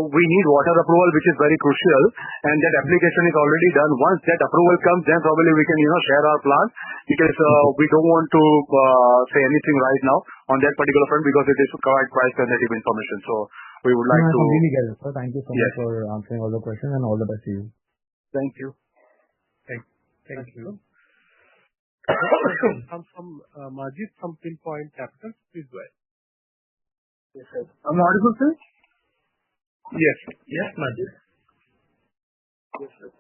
we need water approval, which is very crucial, and that application is already done. Once that approval comes, then probably we can share our plan, because we don't want to say anything right now on that particular front, because it is quite sensitive information. So we would like to. I completely get it, sir. Thank you so much for answering all the questions, and all the best to you. Thank you. Thank you. Comes from Majid from Pinpoint Capital. Please go ahead. Yes, sir. Am I audible, sir? Yes, Majid. Yes, sir.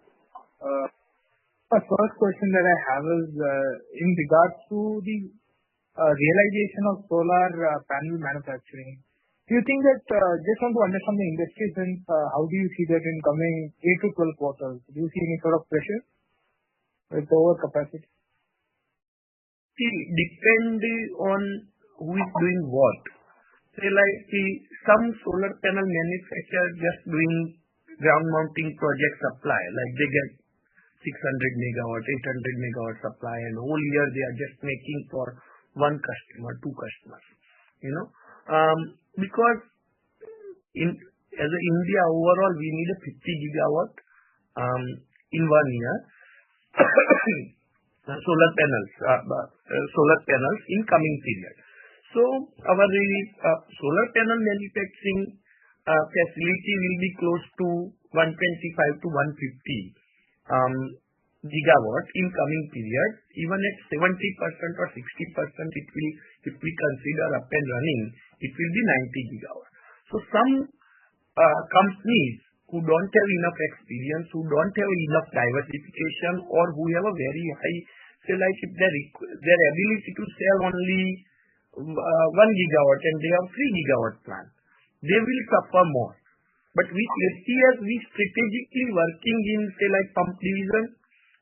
My first question that I have is in regards to the realization of solar panel manufacturing. Do you think that, just want to understand the industry sense, how do you see that in coming 8 to 12 quarters? Do you see any sort of pressure with overcapacity? Depending on who is doing what. Say like some solar panel manufacturer just doing ground mounting project supply, like they get 600 megawatt, 800 megawatt supply, and whole year they are just making for one customer, two customers. Because as a India overall, we need a 50 gigawatt in 1 year. solar panels in coming period. So our solar panel manufacturing facility will be close to 125 to 150 gigawatt in coming period. Even at 70% or 60%, if we consider up and running, it will be 90 gigawatt. So some companies who don't have enough experience, who don't have enough diversification, or who have a very high, say like if their ability to sell only 1 gigawatt and they have 3 gigawatt plant, they will suffer more. But with STS, we strategically working in, say like pump division,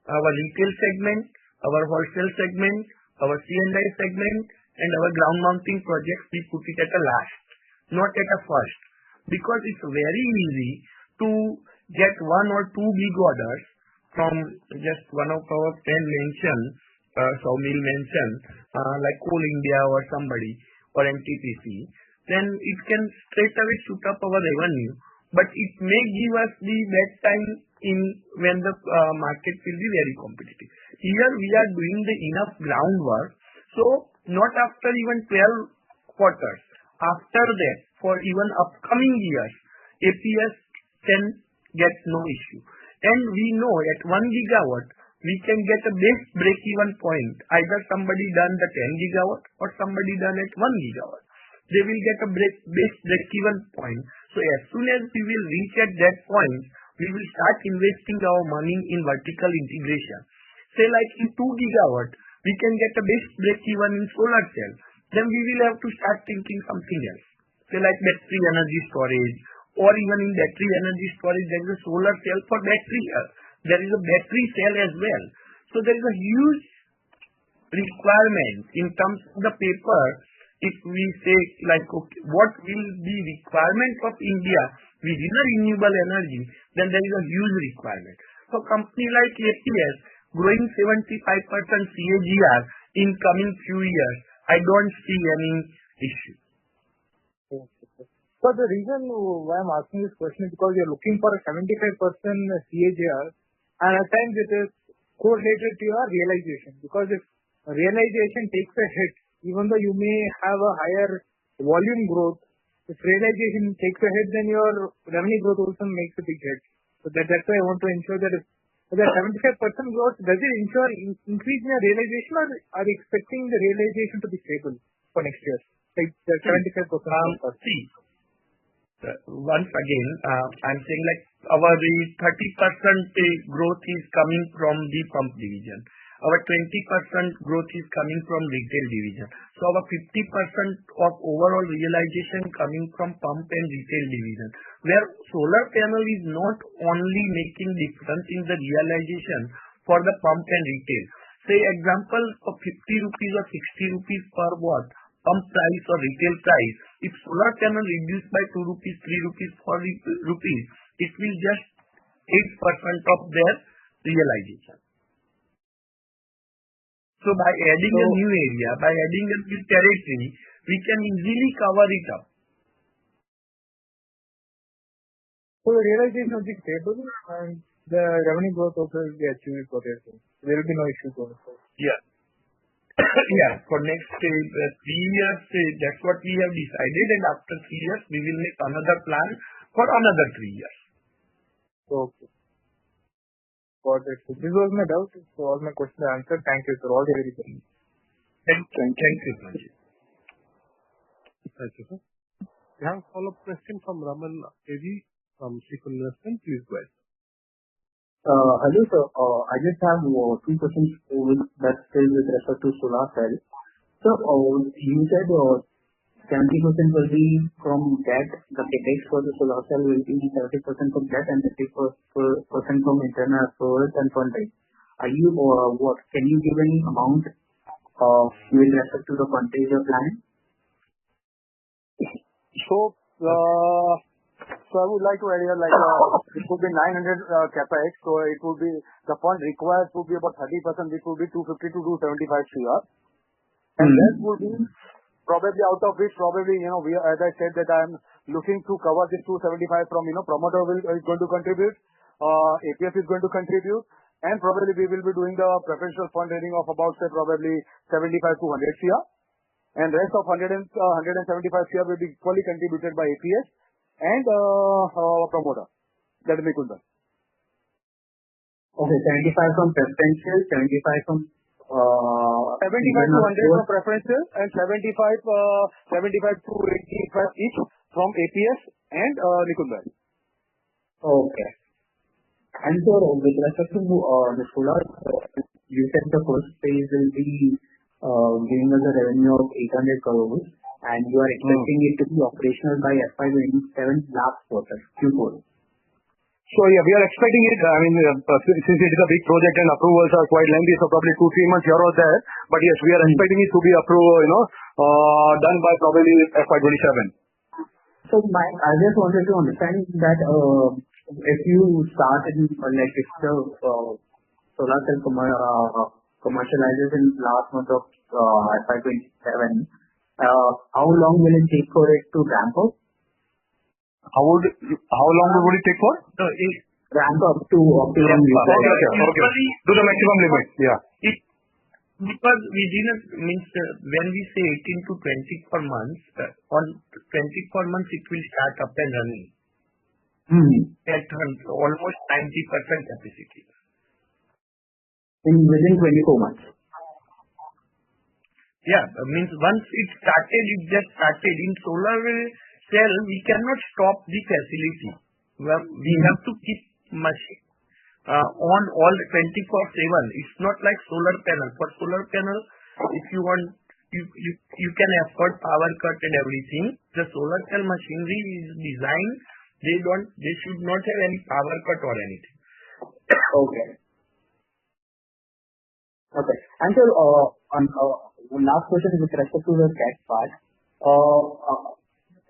our retail segment, our wholesale segment, our C&I segment, and our ground mounting projects, we put it at a last, not at a first. Because it's very easy to get 1 or 2 big orders from just one of our friend mentioned, Saumil mentioned, like Coal India or somebody, or NTPC, then it can straight away shoot up our revenue. But it may give us the bad time when the market will be very competitive. Here we are doing the enough groundwork, so not after even 12 quarters, after that, for even upcoming years, APS can get no issue. And we know at 1 gigawatt, we can get a base break-even point. Either somebody done the 10 gigawatt or somebody done at 1 gigawatt. They will get a base break-even point. So as soon as we will reach at that point, we will start investing our money in vertical integration. Say like in 2 gigawatt, we can get a base break-even in solar cell. Then we will have to start thinking something else. Say like battery energy storage, or even in battery energy storage, there is a solar cell for battery. There is a battery cell as well. So there is a huge requirement in terms of the paper. If we say like, okay, what will be requirement of India within a renewable energy, then there is a huge requirement. So company like APS growing 75% CAGR in coming few years, I don't see any issue. So the reason why I'm asking this question is because you're looking for a 75% CAGR, and at times it is correlated to your realization. Because if realization takes a hit, even though you may have a higher volume growth, if realization takes a hit, then your revenue growth also makes a big hit. So that's why I want to ensure that if the 75% growth, does it ensure increase in your realization, or are you expecting the realization to be stable for next year? Like the 75% growth? Once again, I'm saying like our 30% growth is coming from the pump division. our 20% growth is coming from retail division. So our 50% of overall realization coming from pump and retail division, where solar panel is not only making difference in the realization for the pump and retail. Say example of 50 rupees or 60 rupees per watt pump price or retail price. If solar panel reduced by 2 rupees, 3 rupees, 4 rupees, it will just 8% of their realization. So by adding a new area, by adding a new territory, we can easily cover it up. So the realization will be stable and the revenue growth also will be achieved for their thing. There will be no issue going forward. Yeah. Yeah, for next 3 years, that's what we have decided, and after 3 years, we will make another plan for another 3 years. Okay. Got it. So this was my doubt. So all my questions are answered. Thank you, sir. All the very good. Thank you, Sanjay. Thank you, sir. We have a follow-up question from Raman AV from Sequel Investment. Please go ahead. Hello, sir. I just have 2 questions that is with respect to solar cell. So, you said 70% will be from debt. The capex for the solar cell will be 30% from debt and 30% from internal accruals and funding. Are you, can you give any amount with respect to the funding you're planning? So I would like to add here, like, it would be 900 capex, so it would be, the fund required would be about 30%, which would be 250 to 275 CR. And that would be probably out of which probably, we, as I said, that I'm looking to cover this 275 from, promoter is going to contribute, APF is going to contribute, and probably we will be doing the preferential fund raising of about, say, probably 75 to 100 CR. And rest of 175 CR will be equally contributed by APS and promoter, that is Nikunjkumar. Okay, 75 from preferential, 75 from 75 to 100 from preferential and 75 to 85 each from APS and Nikunjkumar. Okay. And so with respect to the solar, you said the first phase will be giving us a revenue of 800 crores. And you are expecting it to be operational by FY27 last quarter, Q4. So yeah, we are expecting it. I mean, since it is a big project and approvals are quite lengthy, so probably 2-3 months here or there. But yes, we are expecting it to be approved, done by probably FY27. So I just wanted to understand that if you start in, like if the solar cell commercializes in last month of FY27, how long will it take for it to ramp up? How long would it take for? Ramp up to optimum limit. Okay. To the maximum limit. Yeah. Because we didn't when we say 18 to 24 months, on 24 months it will start up and running. At almost 90% capacity. Within 24 months. Yeah, means once it started, it just started. In solar cell, we cannot stop the facility. We have to keep machine on all 24/7. It's not like solar panel. For solar panel, if you want, you can afford power cut and everything. The solar cell machinery is designed. They should not have any power cut or anything. Okay. Okay. And so, last question is with respect to the debt part.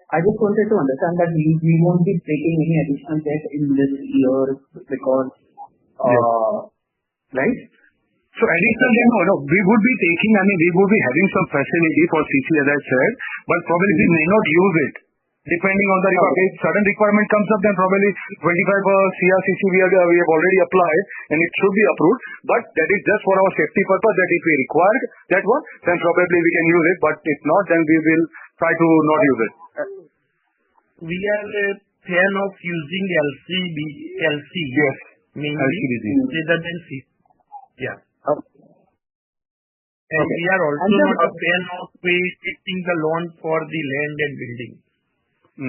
I just wanted to understand that we won't be taking any additional debt in this year because, right? So additionally, we would be taking, we would be having some facility for CC as I said, but probably we may not use it. Depending on the requirement. If sudden requirement comes up, then probably 25 CRCC we have already applied and it should be approved. But that is just for our safety purpose that if we require that one, then probably we can use it. But if not, then we will try to not use it. We are a fan of using LC. Yes. Mainly LCBG. Rather than C. Yeah. And Okay. we are also not a fan of taking the loan for the land and building. For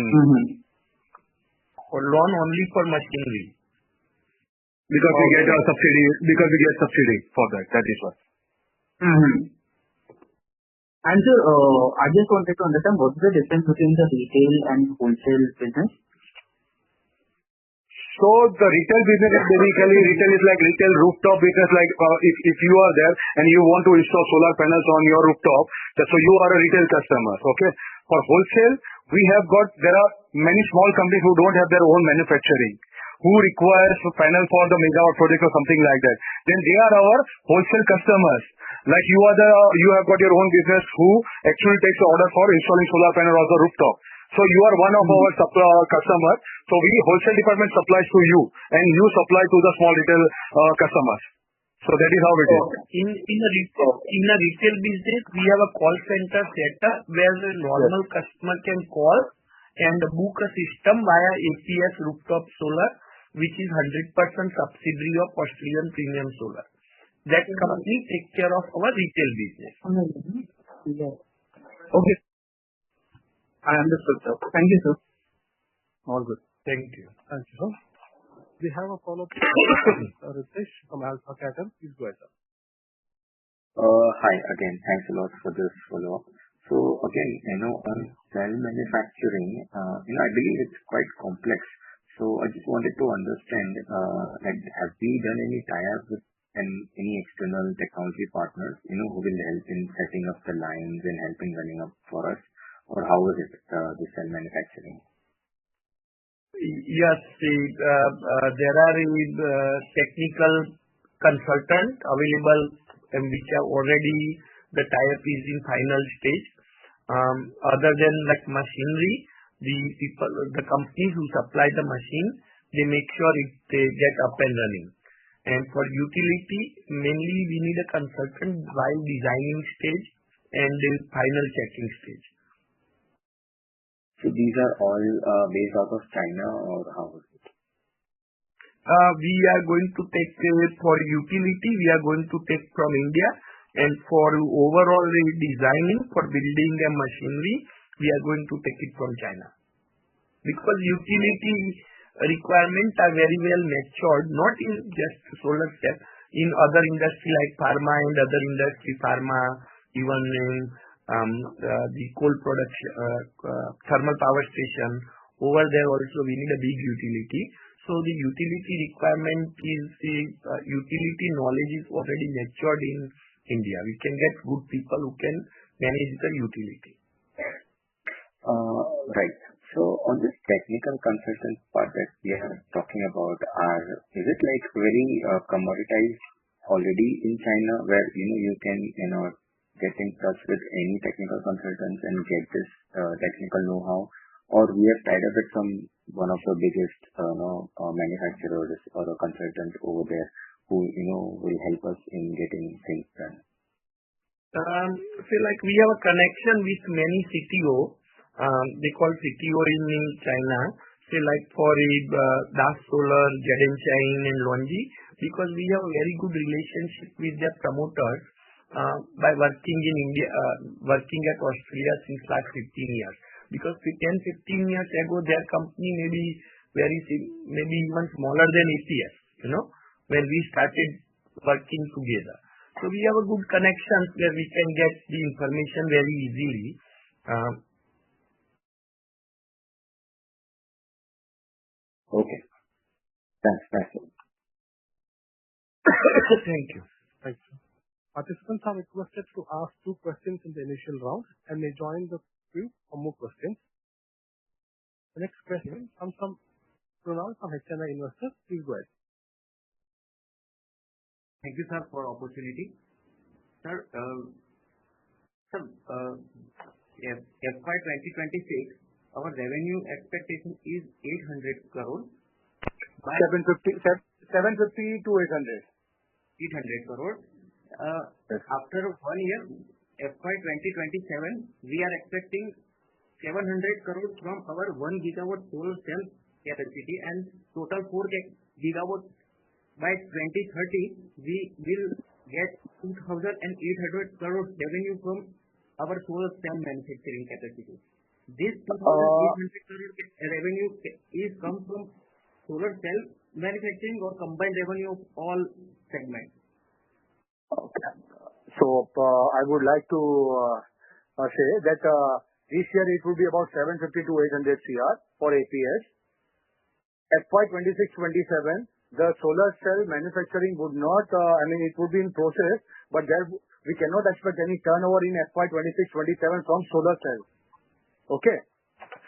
loan only for machinery. because we get a subsidy, for that. That is why. And sir, I just wanted to understand what is the difference between the retail and wholesale business? So the retail business is basically, retail is like retail rooftop business. Like if you are there and you want to install solar panels on your rooftop, so you are a retail customer. Okay. For wholesale, there are many small companies who don't have their own manufacturing, who requires a panel for the megawatt project or something like that. Then they are our wholesale customers. Like you have got your own business who actually takes the order for installing solar panel on the rooftop. So you are one of our customers. So we wholesale department supplies to you, and you supply to the small retail customers. So that is how it is. In a retail business, we have a call center setup where the normal customer can call and book a system via APS rooftop solar, which is 100% subsidiary of Australian Premium Solar. That company takes care of our retail business. Okay. I understood, sir. Thank you, sir. All good. Thank you. Thank you, sir. We have a follow-up question. Ritesh from Alpha Capital. Please go ahead, sir. Hi again. Thanks a lot for this follow-up. So again, on cell manufacturing, I believe it's quite complex. So I just wanted to understand, have we done any tie-up with any external technology partners, who will help in setting up the lines and helping running up for us? Or how is it, the cell manufacturing? Yes, there are technical consultants available which are already, the tie-up is in final stage. Other than like machinery, the companies who supply the machine, they make sure they get up and running. And for utility, mainly we need a consultant while designing stage and the final checking stage. So these are all based out of China, or how is it? We are going to take for utility, we are going to take from India, and for overall designing for building and machinery, we are going to take it from China. Because utility requirements are very well matured, not in just solar cell, in other industry like pharma and other industry, even in the coal production, thermal power station. Over there also we need a big utility. So the utility requirement is utility knowledge is already matured in India. We can get good people who can manage the utility. Right. So on this technical consultant part that we are talking about, is it like very commoditized already in China, where you can get in touch with any technical consultants and get this technical know-how, or we have tied up with one of the biggest manufacturers or a consultant over there who will help us in getting things done? Like we have a connection with many CTO. They call CTO in China. Like for Das Solar, Jadenshine and Longi, because we have a very good relationship with their promoters by working in India, working at Australia since last 15 years. Because 10-15 years ago, their company may be maybe even smaller than APS, when we started working together. So we have a good connection where we can get the information very easily. Okay. Thanks. Thank you. Thank you. Participants are requested to ask 2 questions in the initial round and may join the queue for more questions. The next question comes from Pranal from HNI Investors. Please go ahead. Thank you, sir, for the opportunity. Sir, FY 2026, our revenue expectation is 800 crore. 750 to 800. 800 crore. After 1 year, FY 2027, we are expecting 700 crore from our 1 gigawatt solar cell capacity, and total 4 gigawatt by 2030, we will get 2,800 crore revenue from our solar cell manufacturing capacity. This 2,800 crore revenue is come from solar cell manufacturing or combined revenue of all segments? Okay. So I would like to say that this year it will be about 750 to 800 CR for APS. FY 26-27, the solar cell manufacturing would not, it would be in process, but there we cannot expect any turnover in FY 26-27 from solar cell. Okay.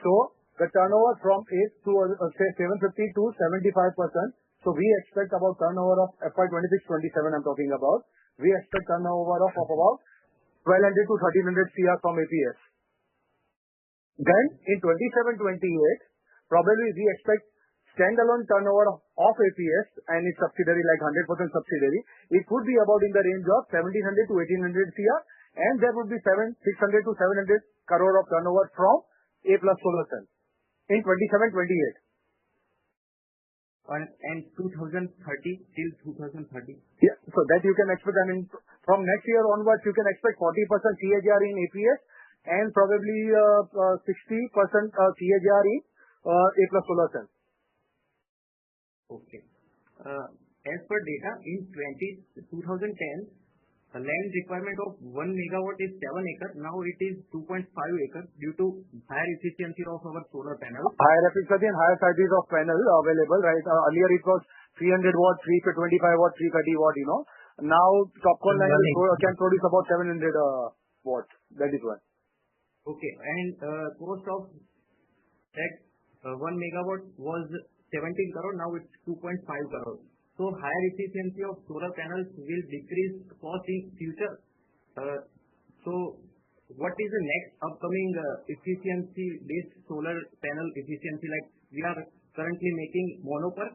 So the turnover from 8 to say 750 to 75%. So we expect about turnover of FY 26-27 I'm talking about. We expect turnover of about 1200 to 1300 CR from APS. Then in 27-28, probably we expect standalone turnover of APS and its subsidiary like 100% subsidiary. It would be about in the range of 1700 to 1800 CR, and there would be 600 to 700 crore of turnover from A plus solar cell in 27-28. And 2030 till 2030? Yeah, so that you can expect, from next year onwards, you can expect 40% CAGR in APS and probably 60% CAGR in A plus solar cell. Okay. As per data, in 2010, the land requirement of 1 megawatt is 7 acres. Now it is 2.5 acres due to higher efficiency of our solar panels. Higher efficiency and higher sizes of panel available, right? Earlier it was 300 watt, 325 watt, 330 watt, Now TOPCon line can produce about 700 watts. That is why. Okay. And cost of that 1 megawatt was 17 crore. Now it's 2.5 crore. So higher efficiency of solar panels will decrease cost in future. So what is the next upcoming efficiency-based solar panel efficiency? Like we are currently making monoper,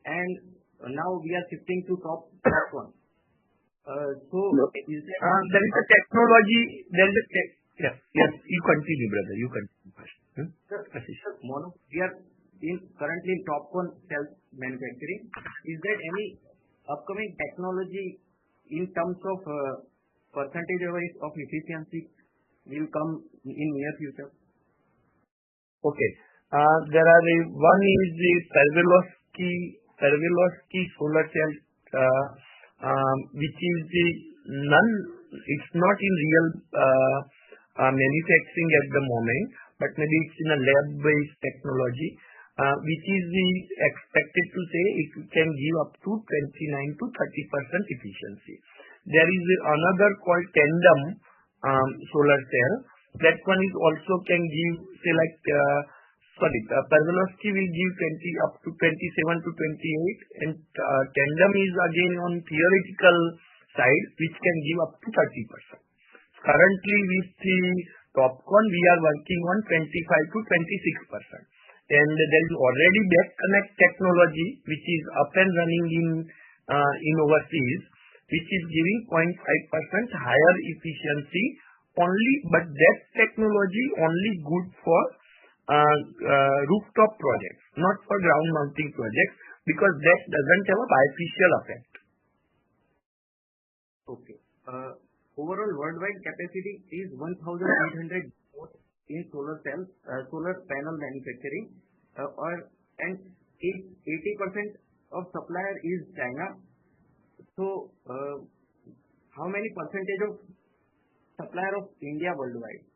and now we are shifting to TOPCon. So is there there is a technology. Yes. You continue, brother. You continue first. We are currently in TOPCon cell manufacturing. Is there any upcoming technology in terms of percentage of efficiency will come in near future? Okay. There are one is the Pervelowski solar cell, which is it's not in real manufacturing at the moment, but maybe it's in a lab-based technology, which is expected to say it can give up to 29 to 30% efficiency. There is another called tandem solar cell. That one is also can give, say like, Pervelowski will give up to 27 to 28, and tandem is again on theoretical side, which can give up to 30%. Currently with the TOPCon, we are working on 25 to 26%. And there is already back connect technology, which is up and running in overseas, which is giving 0.5% higher efficiency only, but that technology only good for rooftop projects, not for ground mounting projects, because that doesn't have a beneficial effect. Okay. Overall worldwide capacity is 1,800 in solar panel manufacturing, and 80% of supplier is China. So, how many percentage of supplier of India worldwide?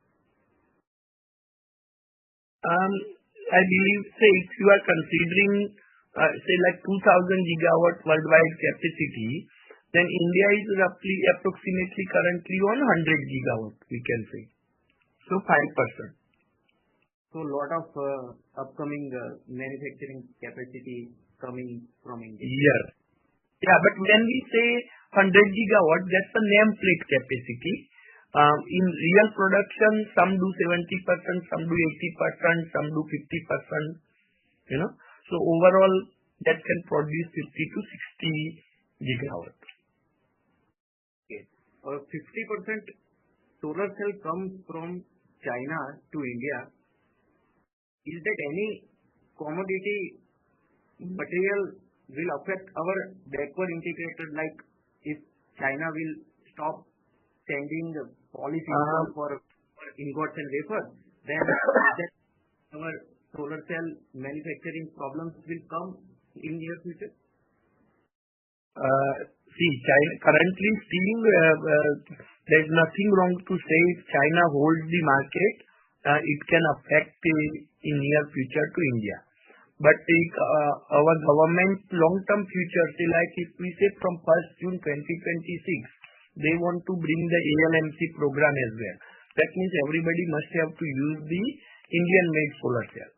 I believe, say, if you are considering, say, like 2,000 gigawatt worldwide capacity, then India is approximately currently on 100 gigawatt, we can say. So 5%. So a lot of upcoming manufacturing capacity coming from India. Yes. Yeah, but when we say 100 gigawatt, that's a nameplate capacity. In real production, some do 70%, some do 80%, some do 50%. So overall, that can produce 50 to 60 gigawatt. Okay. 50% solar cell comes from China to India. Is that any commodity material will affect our backward integrated, like if China will stop sending polysilicon for ingots and wafer, then our solar cell manufacturing problems will come in near future? See, currently still there's nothing wrong to say if China holds the market, it can affect in near future to India. But our government long-term future, say like if we say from 1st June 2026, they want to bring the ALMC program as well. That means everybody must have to use the Indian-made solar cell.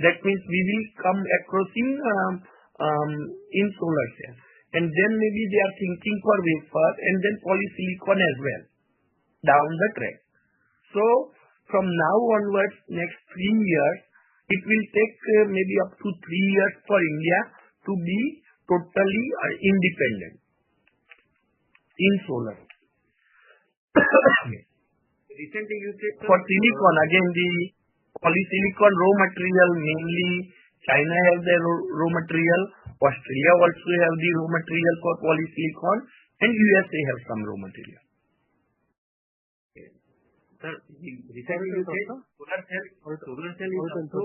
That means we will come across in solar cell. And then maybe they are thinking for wafer and then polysilicon as well down the track. So from now onwards, next 3 years, it will take maybe up to 3 years for India to be totally independent in solar. Recently you said for silicon, again the polysilicon raw material, mainly China has the raw material, Australia also have the raw material for polysilicon, and USA have some raw material. Sir, recently you said solar cell is also...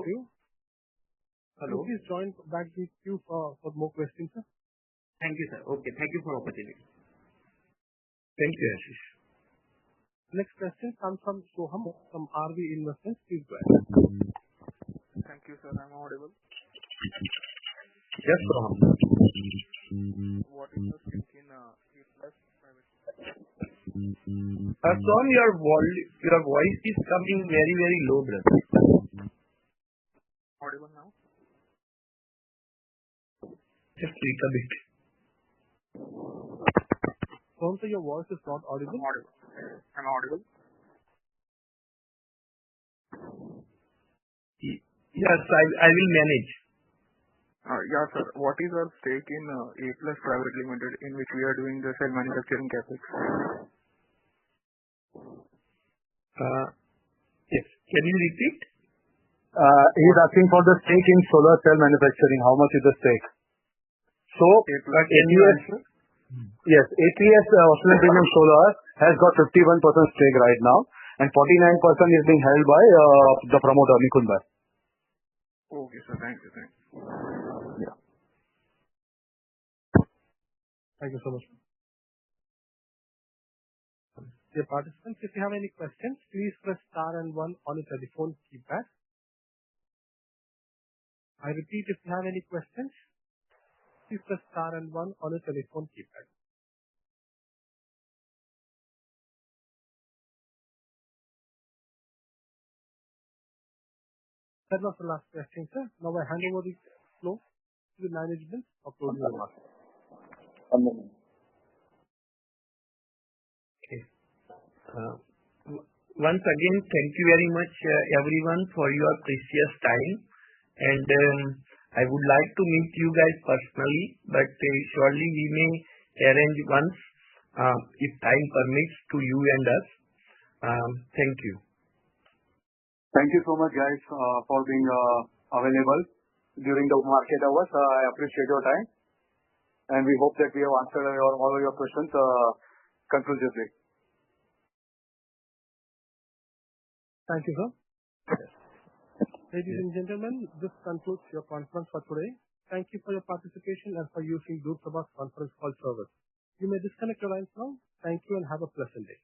Hello. Please join back with you for more questions, sir. Thank you, sir. Okay, thank you for opportunity. Thank you, Ashish. Next question comes from Soham from RV Investments. Please go ahead. Thank you, sir. I'm audible. Yes, Soham. What is the stake in A+ private? Soham, your voice is coming very, very low, brother. Audible now? Just a little bit. Soham, sir, your voice is not audible. I'm audible. Yes, I will manage. Yeah, sir. What is our stake in A+ Private Limited, in which we are doing the cell manufacturing capex? Yes. Can you repeat? He's asking for the stake in solar cell manufacturing. How much is the stake? So, APS, yes, APS Australian Premium Solar has got 51% stake right now, and 49% is being held by the promoter, Nikunjkumar. Okay, sir. Thank you. Yeah. Thank you so much. Dear participants, if you have any questions, please press star and 1 on your telephone keypad. I repeat, if you have any questions, please press star and 1 on your telephone keypad. That was the last question, sir. Now I hand over the floor to the management for closing remarks. Okay. Once again, thank you very much, everyone, for your precious time. And I would like to meet you guys personally, but surely we may arrange once, if time permits, to you and us. Thank you. Thank you so much, guys, for being available during the market hours. I appreciate your time, and we hope that we have answered all of your questions conclusively. Thank you, sir. Ladies and gentlemen, this concludes your conference for today. Thank you for your participation and for using Doorsaba's conference call service. You may disconnect your lines now. Thank you and have a pleasant day.